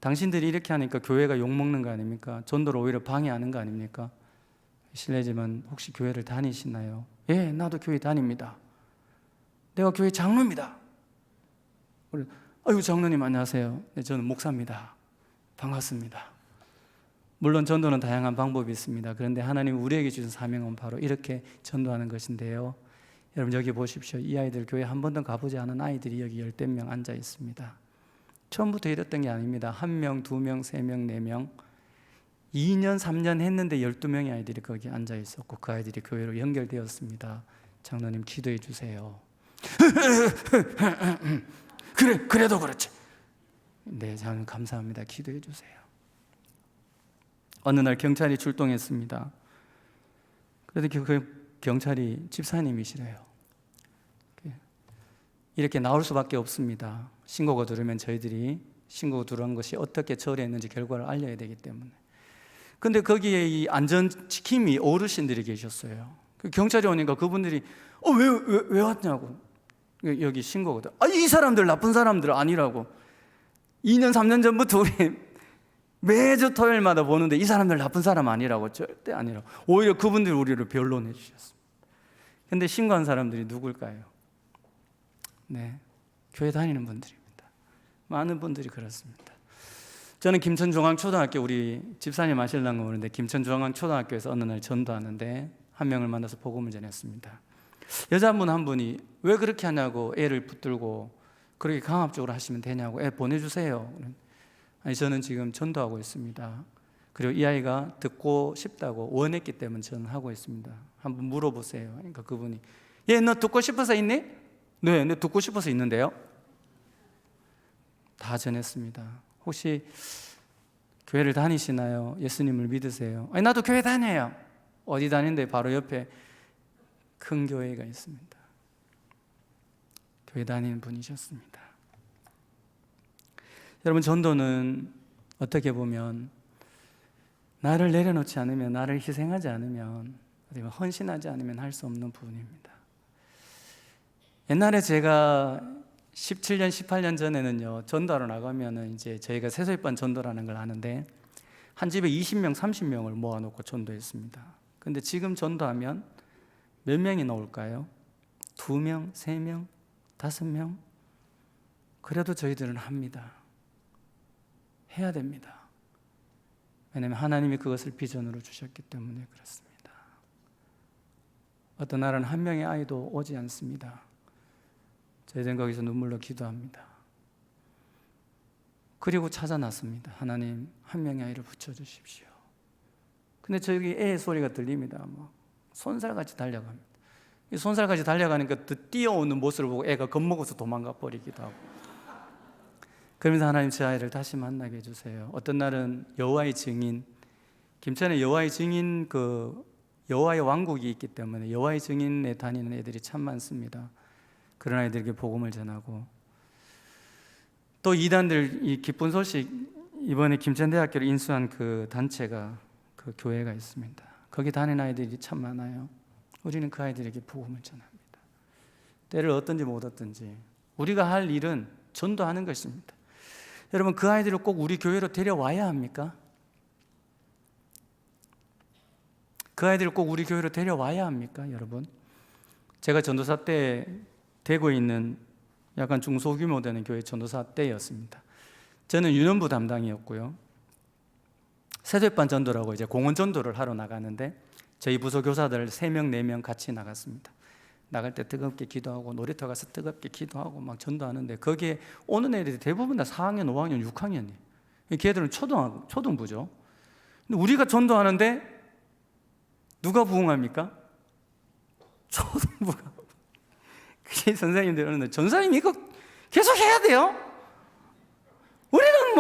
당신들이 이렇게 하니까 교회가 욕먹는 거 아닙니까? 전도를 오히려 방해하는 거 아닙니까? 실례지만 혹시 교회를 다니시나요? 예, 나도 교회 다닙니다. 내가 교회 장로입니다. 아유, 장로님 안녕하세요. 네, 저는 목사입니다. 반갑습니다. 물론 전도는 다양한 방법이 있습니다. 그런데 하나님 우리에게 주신 사명은 바로 이렇게 전도하는 것인데요. 여러분, 여기 보십시오. 이 아이들 교회 한 번도 가보지 않은 아이들이 여기 10명 앉아 있습니다. 처음부터 이랬던 게 아닙니다. 1명, 2명, 3명, 4명 2년, 3년 했는데 12명의 아이들이 거기 앉아 있었고 그 아이들이 교회로 연결되었습니다. 장로님 기도해 주세요. 그래도 그렇지. 네, 장로님 감사합니다. 기도해 주세요. 어느 날 경찰이 출동했습니다. 그래도 그 경찰이 집사님이시래요. 이렇게 나올 수밖에 없습니다. 신고가 들어오면 저희들이 신고가 들어온 것이 어떻게 처리했는지 결과를 알려야 되기 때문에. 근데 거기에 이 안전지킴이 어르신들이 계셨어요. 경찰이 오니까 그분들이 왜 왔냐고. 여기 신고거든. 이 사람들 나쁜 사람들 아니라고. 2년 3년 전부터 우리 매주 토요일마다 보는데 이 사람들 나쁜 사람 아니라고. 절대 아니라고. 오히려 그분들이 우리를 변론해 주셨습니다. 근데 신고한 사람들이 누굴까요? 네, 교회 다니는 분들입니다. 많은 분들이 그렇습니다. 저는 김천중앙초등학교, 우리 집사님 아실랑가 모르는데 김천중앙초등학교에서 어느 날 전도하는데 한 명을 만나서 복음을 전했습니다. 여자분 한 분이 왜 그렇게 하냐고 애를 붙들고 그렇게 강압적으로 하시면 되냐고, 애 보내주세요. 아니, 저는 지금 전도하고 있습니다. 그리고 이 아이가 듣고 싶다고 원했기 때문에 저는 하고 있습니다. 한번 물어보세요. 그러니까 그분이, 얘 너 듣고 싶어서 있니? 네, 내 듣고 싶어서 있는데요. 다 전했습니다. 혹시 교회를 다니시나요? 예수님을 믿으세요? 아니, 나도 교회 다녀요. 어디 다니는데 바로 옆에 큰 교회가 있습니다. 교회 다니는 분이셨습니다. 여러분, 전도는 어떻게 보면 나를 내려놓지 않으면, 나를 희생하지 않으면, 헌신하지 않으면 할 수 없는 부분입니다. 옛날에 제가 17년, 18년 전에는요, 전도하러 나가면은 이제 저희가 세소입반 전도라는 걸 하는데 한 집에 20명, 30명을 모아놓고 전도했습니다. 근데 지금 전도하면 몇 명이 나올까요? 2명, 3명, 5명? 그래도 저희들은 합니다. 해야 됩니다. 왜냐하면 하나님이 그것을 비전으로 주셨기 때문에 그렇습니다. 어떤 날은 한 명의 아이도 오지 않습니다. 저희들은 거기서 눈물로 기도합니다. 그리고 찾아났습니다. 하나님, 한 명의 아이를 붙여주십시오. 근데 저기 애 소리가 들립니다. 막 손살같이 달려갑니다. 손살같이 달려가니까 또 뛰어오는 모습을 보고 애가 겁먹어서 도망가 버리기도 하고. 그러면서 하나님 제 아이를 다시 만나게 해주세요. 어떤 날은 여호와의 증인, 김천에 여호와의 증인 여호와의 왕국이 있기 때문에 여호와의 증인에 다니는 애들이 참 많습니다. 그런 아이들에게 복음을 전하고, 또 이단들, 이 기쁜 소식, 이번에 김천대학교를 인수한 그 단체가, 그 교회가 있습니다. 거기 다니는 아이들이 참 많아요. 우리는 그 아이들에게 복음을 전합니다. 때를 얻든지 못 얻든지 우리가 할 일은 전도하는 것입니다. 여러분, 그 아이들을 꼭 우리 교회로 데려와야 합니까? 그 아이들을 꼭 우리 교회로 데려와야 합니까, 여러분? 제가 전도사 때 대구에 있는 약간 중소규모 되는 교회 전도사 때였습니다. 저는 유년부 담당이었고요. 세대반 전도라고 이제 공원 전도를 하러 나가는데 저희 부서 교사들 3명, 4명 같이 나갔습니다. 나갈 때 뜨겁게 기도하고 놀이터 가서 뜨겁게 기도하고 막 전도하는데 거기에 오는 애들이 대부분 다 4학년, 5학년, 6학년이에요. 걔들은 초등부죠. 근데 우리가 전도하는데 누가 부흥합니까? 초등부가. 그게 선생님들은 전사님 이거 계속 해야 돼요? 우리는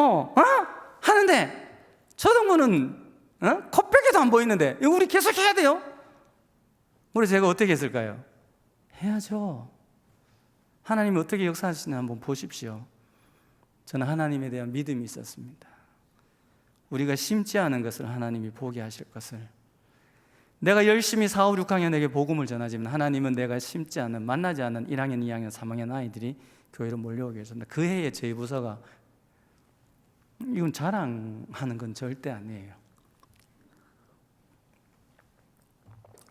하는데 초등부는 코빼기도 안 보이는데 이거 우리 계속 해야 돼요? 그래서 제가 어떻게 했을까요? 해야죠. 하나님이 어떻게 역사하시나 한번 보십시오. 저는 하나님에 대한 믿음이 있었습니다. 우리가 심지 않은 것을 하나님이 보게 하실 것을. 내가 열심히 4, 5, 6학년에게 복음을 전하지만 하나님은 내가 심지 않은, 만나지 않은 1학년, 2학년, 3학년 아이들이 교회로 몰려오게 했습니다. 그 해에 저희 부서가, 이건 자랑하는 건 절대 아니에요.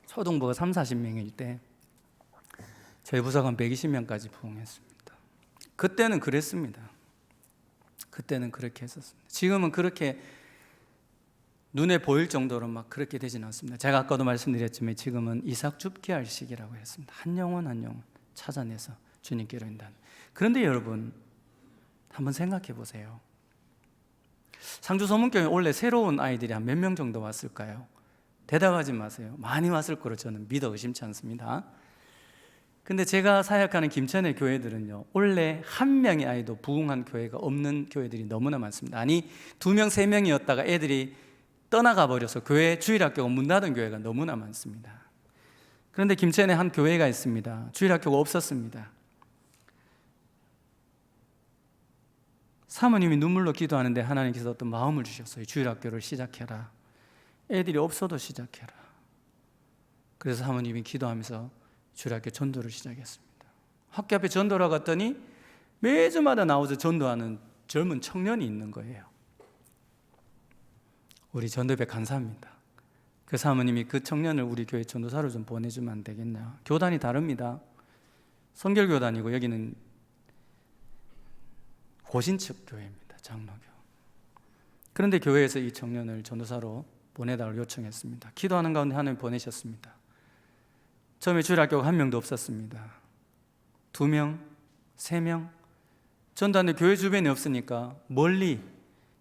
초등부가 3, 40명일 때 저희 부서가 120명까지 부흥했습니다. 그때는 그랬습니다. 그때는 그렇게 했었습니다. 지금은 그렇게 눈에 보일 정도로 막 그렇게 되지는 않습니다. 제가 아까도 말씀드렸지만 지금은 이삭 줍게 할 시기라고 했습니다. 한 영혼 찾아내서 주님께로 인도하는. 그런데 여러분, 한번 생각해 보세요. 상주소문교회 원래 새로운 아이들이 한 몇 명 정도 왔을까요? 대답하지 마세요. 많이 왔을 거로 저는 믿어 의심치 않습니다. 근데 제가 사역하는 김천의 교회들은요, 원래 한 명의 아이도 부흥한 교회가 없는 교회들이 너무나 많습니다. 아니, 2명, 3명이었다가 애들이 떠나가 버려서 교회 주일학교가 문 닫은 교회가 너무나 많습니다. 그런데 김천에 한 교회가 있습니다. 주일학교가 없었습니다. 사모님이 눈물로 기도하는데 하나님께서 어떤 마음을 주셨어요. 주일학교를 시작해라. 애들이 없어도 시작해라. 그래서 사모님이 기도하면서 주일학교 전도를 시작했습니다. 학교 앞에 전도를 갔더니 매주마다 나와서 전도하는 젊은 청년이 있는 거예요. 우리 전도회 감사합니다. 그 사모님이 그 청년을 우리 교회 전도사로 좀 보내주면 안 되겠나요? 교단이 다릅니다. 성결교단이고 여기는 고신측 교회입니다. 장로교. 그런데 교회에서 이 청년을 전도사로 보내달라고 요청했습니다. 기도하는 가운데 하나님 보내셨습니다. 처음에 주일학교가 1명도 없었습니다. 2명, 3명. 전도하는데 교회 주변에 없으니까 멀리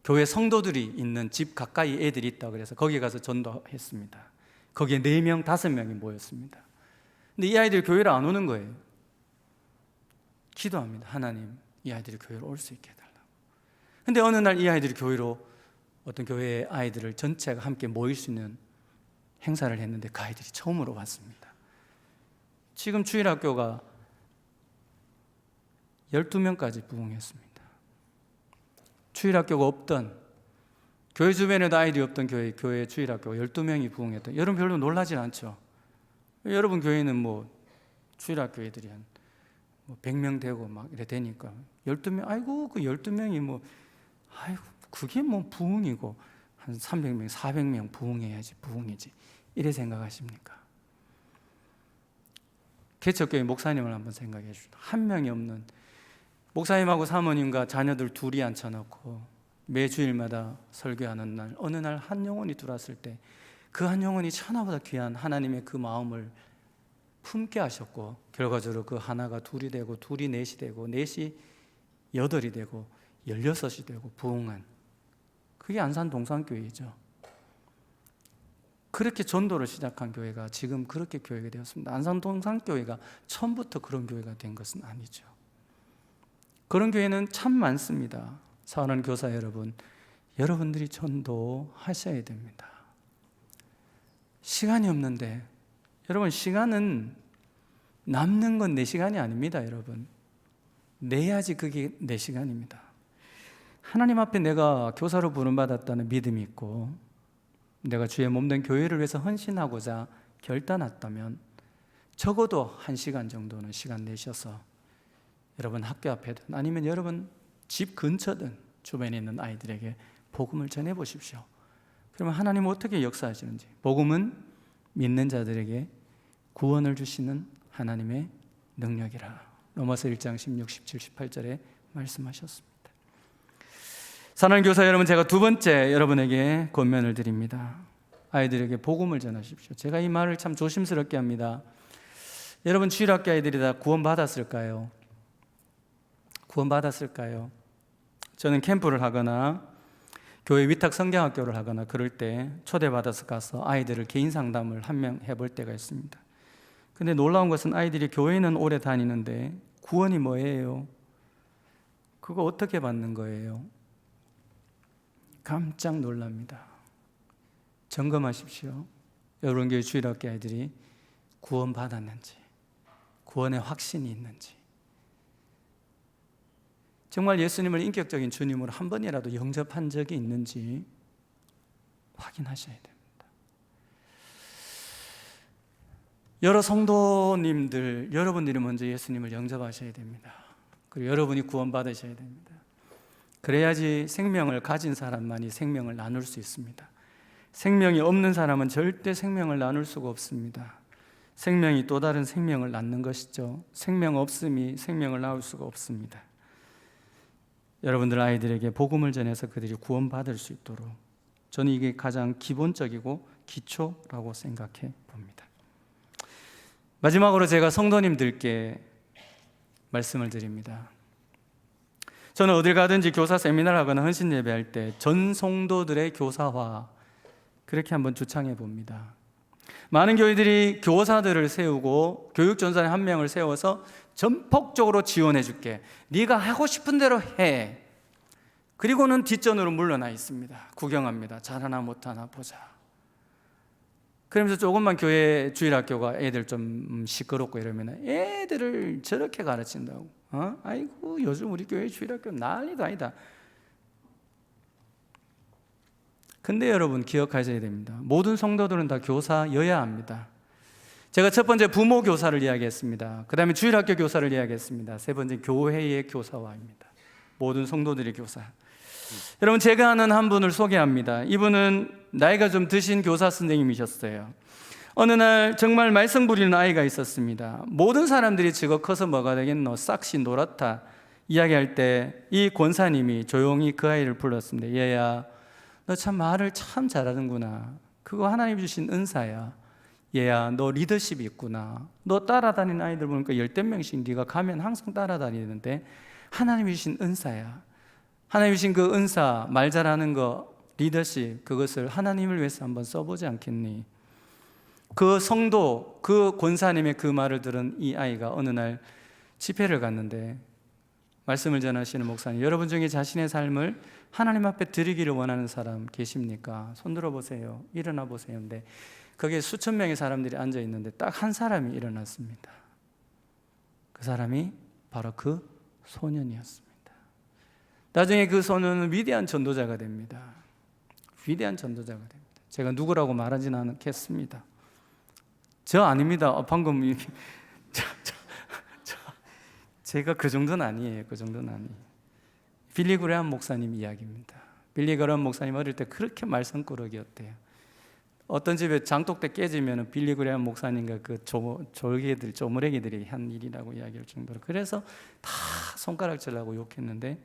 교회 성도들이 있는 집 가까이 애들이 있다고 그래서 거기 가서 전도했습니다. 거기에 4명, 5명이 모였습니다. 근데 이 아이들이 교회를 안 오는 거예요. 기도합니다. 하나님, 이 아이들이 교회로 올 수 있게 해달라고. 근데 어느 날 이 아이들이 교회로, 어떤 교회 아이들을 전체가 함께 모일 수 있는 행사를 했는데 그 아이들이 처음으로 왔습니다. 지금 주일학교가 12명까지 부흥했습니다. 주일학교가 없던, 교회 주변에도 아이들이 없던 교회 주일학교가 12명이 부흥했던. 여러분 별로 놀라진 않죠? 여러분 교회는 주일학교 애들이 한 100명 되고 막 이래 되니까 12명, 아이고 그 12명이 아이고 그게 부흥이고, 한 300명, 400명 부흥해야지 부흥이지, 이래 생각하십니까? 개척교회 목사님을 한번 생각해 주시죠. 한 명이 없는, 목사님하고 사모님과 자녀들 둘이 앉혀놓고 매주일마다 설교하는 날, 어느 날 한 영혼이 들어왔을 때 그 한 영혼이 천하보다 귀한 하나님의 그 마음을 품게 하셨고, 결과적으로 그 하나가 둘이 되고, 둘이 넷이 되고, 넷이 8이 되고, 16이 되고 부흥한, 그게 안산 동산교회이죠. 그렇게 전도를 시작한 교회가 지금 그렇게 교회가 되었습니다. 안산동산교회가 처음부터 그런 교회가 된 것은 아니죠. 그런 교회는 참 많습니다. 사랑하는 교사 여러분, 여러분들이 전도하셔야 됩니다. 시간이 없는데, 여러분, 시간은 남는 건 내 시간이 아닙니다. 여러분, 내야지 그게 내 시간입니다. 하나님 앞에 내가 교사로 부름받았다는 믿음이 있고, 내가 주의 몸된 교회를 위해서 헌신하고자 결단했다면 적어도 1시간 정도는 시간 내셔서 여러분 학교 앞에든 아니면 여러분 집 근처든 주변에 있는 아이들에게 복음을 전해 보십시오. 그러면 하나님은 어떻게 역사하시는지, 복음은 믿는 자들에게 구원을 주시는 하나님의 능력이라. 로마서 1장 16, 17, 18절에 말씀하셨습니다. 사랑하는 교사 여러분, 제가 두 번째 여러분에게 권면을 드립니다. 아이들에게 복음을 전하십시오. 제가 이 말을 참 조심스럽게 합니다. 여러분, 주일학교 아이들이 다 구원받았을까요? 구원받았을까요? 저는 캠프를 하거나 교회 위탁 성경학교를 하거나 그럴 때 초대받아서 가서 아이들을 개인 상담을 한 명 해볼 때가 있습니다. 근데 놀라운 것은 아이들이 교회는 오래 다니는데 구원이 뭐예요? 그거 어떻게 받는 거예요? 깜짝 놀랍니다. 점검하십시오. 여러분 교회 주일학교 아이들이 구원받았는지, 구원의 확신이 있는지, 정말 예수님을 인격적인 주님으로 한 번이라도 영접한 적이 있는지 확인하셔야 됩니다. 여러 성도님들, 여러분들이 먼저 예수님을 영접하셔야 됩니다. 그리고 여러분이 구원받으셔야 됩니다. 그래야지 생명을 가진 사람만이 생명을 나눌 수 있습니다. 생명이 없는 사람은 절대 생명을 나눌 수가 없습니다. 생명이 또 다른 생명을 낳는 것이죠. 생명 없음이 생명을 낳을 수가 없습니다. 여러분들 아이들에게 복음을 전해서 그들이 구원받을 수 있도록 저는 이게 가장 기본적이고 기초라고 생각해 봅니다. 마지막으로 제가 성도님들께 말씀을 드립니다. 저는 어딜 가든지 교사 세미나를 하거나 헌신 예배할 때 전 성도들의 교사화, 그렇게 한번 주창해 봅니다. 많은 교회들이 교사들을 세우고 교육전사의 한 명을 세워서 전폭적으로 지원해 줄게, 네가 하고 싶은 대로 해, 그리고는 뒷전으로 물러나 있습니다. 구경합니다. 잘하나 못하나 보자. 그러면서 조금만 교회 주일학교가 애들 좀 시끄럽고 이러면 애들을 저렇게 가르친다고, 아이고 요즘 우리 교회 주일학교 난리도 아니다. 근데 여러분 기억하셔야 됩니다. 모든 성도들은 다 교사여야 합니다. 제가 첫 번째 부모 교사를 이야기했습니다. 그 다음에 주일학교 교사를 이야기했습니다. 세 번째 교회의 교사와입니다. 모든 성도들의 교사. 여러분, 제가 아는 한 분을 소개합니다. 이분은 나이가 좀 드신 교사 선생님이셨어요. 어느 날 정말 말썽 부리는 아이가 있었습니다. 모든 사람들이 저거 커서 뭐가 되겠노, 싹시 놀았다 이야기할 때 이 권사님이 조용히 그 아이를 불렀습니다. 얘야, 너 참 말을 참 잘하는구나. 그거 하나님 주신 은사야. 얘야, 너 리더십이 있구나. 너 따라다니는 아이들 보니까 10명씩 네가 가면 항상 따라다니는데 하나님이 주신 은사야. 하나님이 주신 그 은사, 말 잘하는 거, 리더십, 그것을 하나님을 위해서 한번 써보지 않겠니? 그 성도, 그 권사님의 그 말을 들은 이 아이가 어느 날 집회를 갔는데 말씀을 전하시는 목사님, 여러분 중에 자신의 삶을 하나님 앞에 드리기를 원하는 사람 계십니까? 손 들어보세요. 일어나 보세요. 근데 거기에 수천 명의 사람들이 앉아 있는데 딱 한 사람이 일어났습니다. 그 사람이 바로 그 소년이었습니다. 나중에 그 소년은 위대한 전도자가 됩니다. 위대한 전도자가 됩니다. 제가 누구라고 말하지는 않겠습니다. 저 아닙니다. 방금 제가 그 정도는 아니에요. 그 정도는 아니에요. 빌리 그레이엄 목사님 이야기입니다. 빌리 그레이엄 목사님 어릴 때 그렇게 말썽꾸러기였대요. 어떤 집에 장독대 깨지면 빌리 그레이엄 목사님과 그 졸개들, 조무래기들이 한 일이라고 이야기할 정도로, 그래서 다 손가락질하고 욕했는데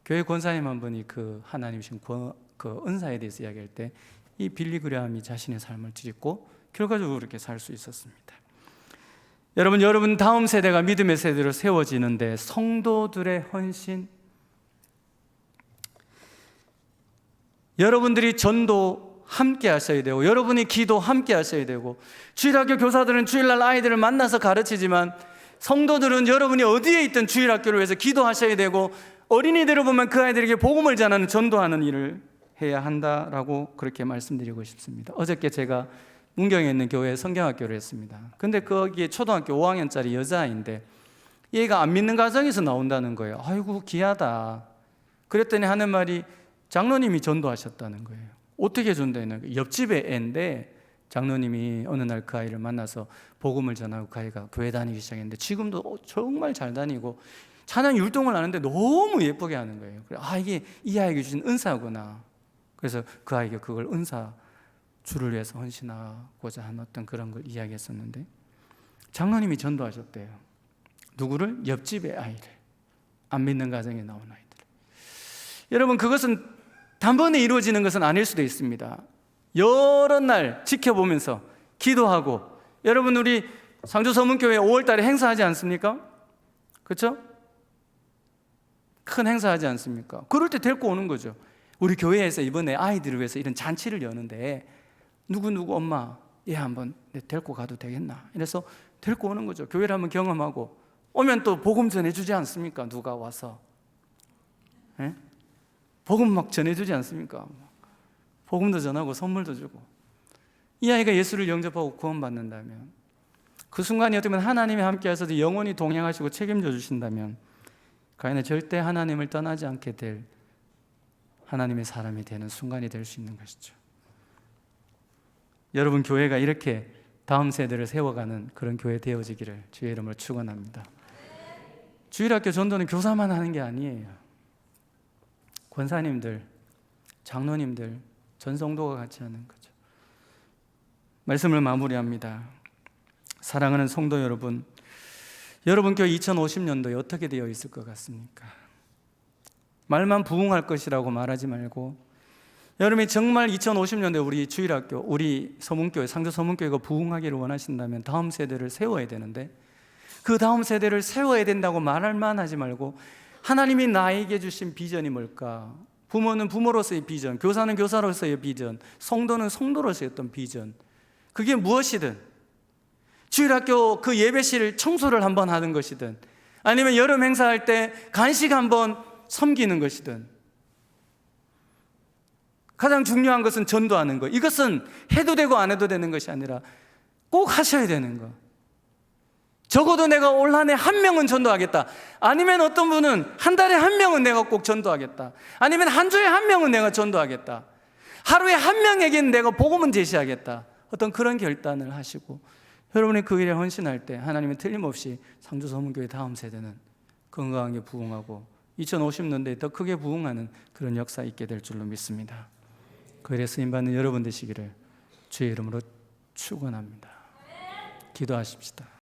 교회 권사님 한 분이 그 하나님 주신 그 은사에 대해서 이야기할 때 이 빌리 그레이엄이 자신의 삶을 드렸고 결과적으로 그렇게 살 수 있었습니다. 여러분 다음 세대가 믿음의 세대로 세워지는데 성도들의 헌신, 여러분들이 전도 함께 하셔야 되고, 여러분이 기도 함께 하셔야 되고, 주일학교 교사들은 주일날 아이들을 만나서 가르치지만 성도들은 여러분이 어디에 있든 주일학교를 위해서 기도하셔야 되고, 어린이들을 보면 그 아이들에게 복음을 전하는, 전도하는 일을 해야 한다라고 그렇게 말씀드리고 싶습니다. 어저께 제가 문경에 있는 교회에 성경학교를 했습니다. 근데 거기에 초등학교 5학년짜리 여자아이인데 얘가 안 믿는 가정에서 나온다는 거예요. 아이고 귀하다. 그랬더니 하는 말이 장로님이 전도하셨다는 거예요. 어떻게 전도했는 거예요? 옆집에 애인데 장로님이 어느 날 그 아이를 만나서 복음을 전하고 그 아이가 교회 다니기 시작했는데 지금도 정말 잘 다니고 찬양 율동을 하는데 너무 예쁘게 하는 거예요. 이게 이 아이에게 주신 은사구나. 그래서 그 아이에게 그걸 은사 주를 위해서 헌신하고자 한 어떤 그런 걸 이야기했었는데 장로님이 전도하셨대요. 누구를? 옆집의 아이를, 안 믿는 가정에 나온 아이들. 여러분, 그것은 단번에 이루어지는 것은 아닐 수도 있습니다. 여러 날 지켜보면서 기도하고, 여러분 우리 상주서문교회 5월 달에 행사하지 않습니까? 그렇죠? 큰 행사하지 않습니까? 그럴 때 데리고 오는 거죠. 우리 교회에서 이번에 아이들을 위해서 이런 잔치를 여는데 누구 엄마 얘 한번 데리고 가도 되겠나? 이래서 데리고 오는 거죠. 교회를 한번 경험하고 오면 또 복음 전해주지 않습니까? 누가 와서 예? 복음 막 전해주지 않습니까? 복음도 전하고 선물도 주고. 이 아이가 예수를 영접하고 구원받는다면, 그 순간이 어떻게 보면 하나님이 함께 하셔서 영원히 동행하시고 책임져 주신다면 그 아이는 절대 하나님을 떠나지 않게 될 하나님의 사람이 되는 순간이 될 수 있는 것이죠. 여러분, 교회가 이렇게 다음 세대를 세워가는 그런 교회 되어지기를 주의 이름으로 축원합니다. 주일학교 전도는 교사만 하는 게 아니에요. 권사님들, 장로님들, 전 성도가 같이 하는 거죠. 말씀을 마무리합니다. 사랑하는 성도 여러분, 여러분 교회 2050년도에 어떻게 되어 있을 것 같습니까? 말만 부흥할 것이라고 말하지 말고, 여러분이 정말 2050년도에 우리 주일학교, 우리 서문교회, 상주서문교회가 부흥하기를 원하신다면 다음 세대를 세워야 되는데, 그 다음 세대를 세워야 된다고 말할만 하지 말고 하나님이 나에게 주신 비전이 뭘까? 부모는 부모로서의 비전, 교사는 교사로서의 비전, 성도는 성도로서의 어떤 비전, 그게 무엇이든, 주일학교 그 예배실 청소를 한번 하는 것이든, 아니면 여름 행사할 때 간식 한번 섬기는 것이든, 가장 중요한 것은 전도하는 것. 이것은 해도 되고 안 해도 되는 것이 아니라 꼭 하셔야 되는 것. 적어도 내가 올 한 해 한 명은 전도하겠다. 아니면 어떤 분은 한 달에 한 명은 내가 꼭 전도하겠다. 아니면 한 주에 한 명은 내가 전도하겠다. 하루에 한 명에게는 내가 복음은 제시하겠다. 어떤 그런 결단을 하시고 여러분이 그 일에 헌신할 때 하나님은 틀림없이 상주서문교회 다음 세대는 건강하게 부흥하고 2050년대에 더 크게 부흥하는 그런 역사 있게 될 줄로 믿습니다. 그 일에 쓰임받는 여러분 되시기를 주의 이름으로 축원합니다. 기도하십시다.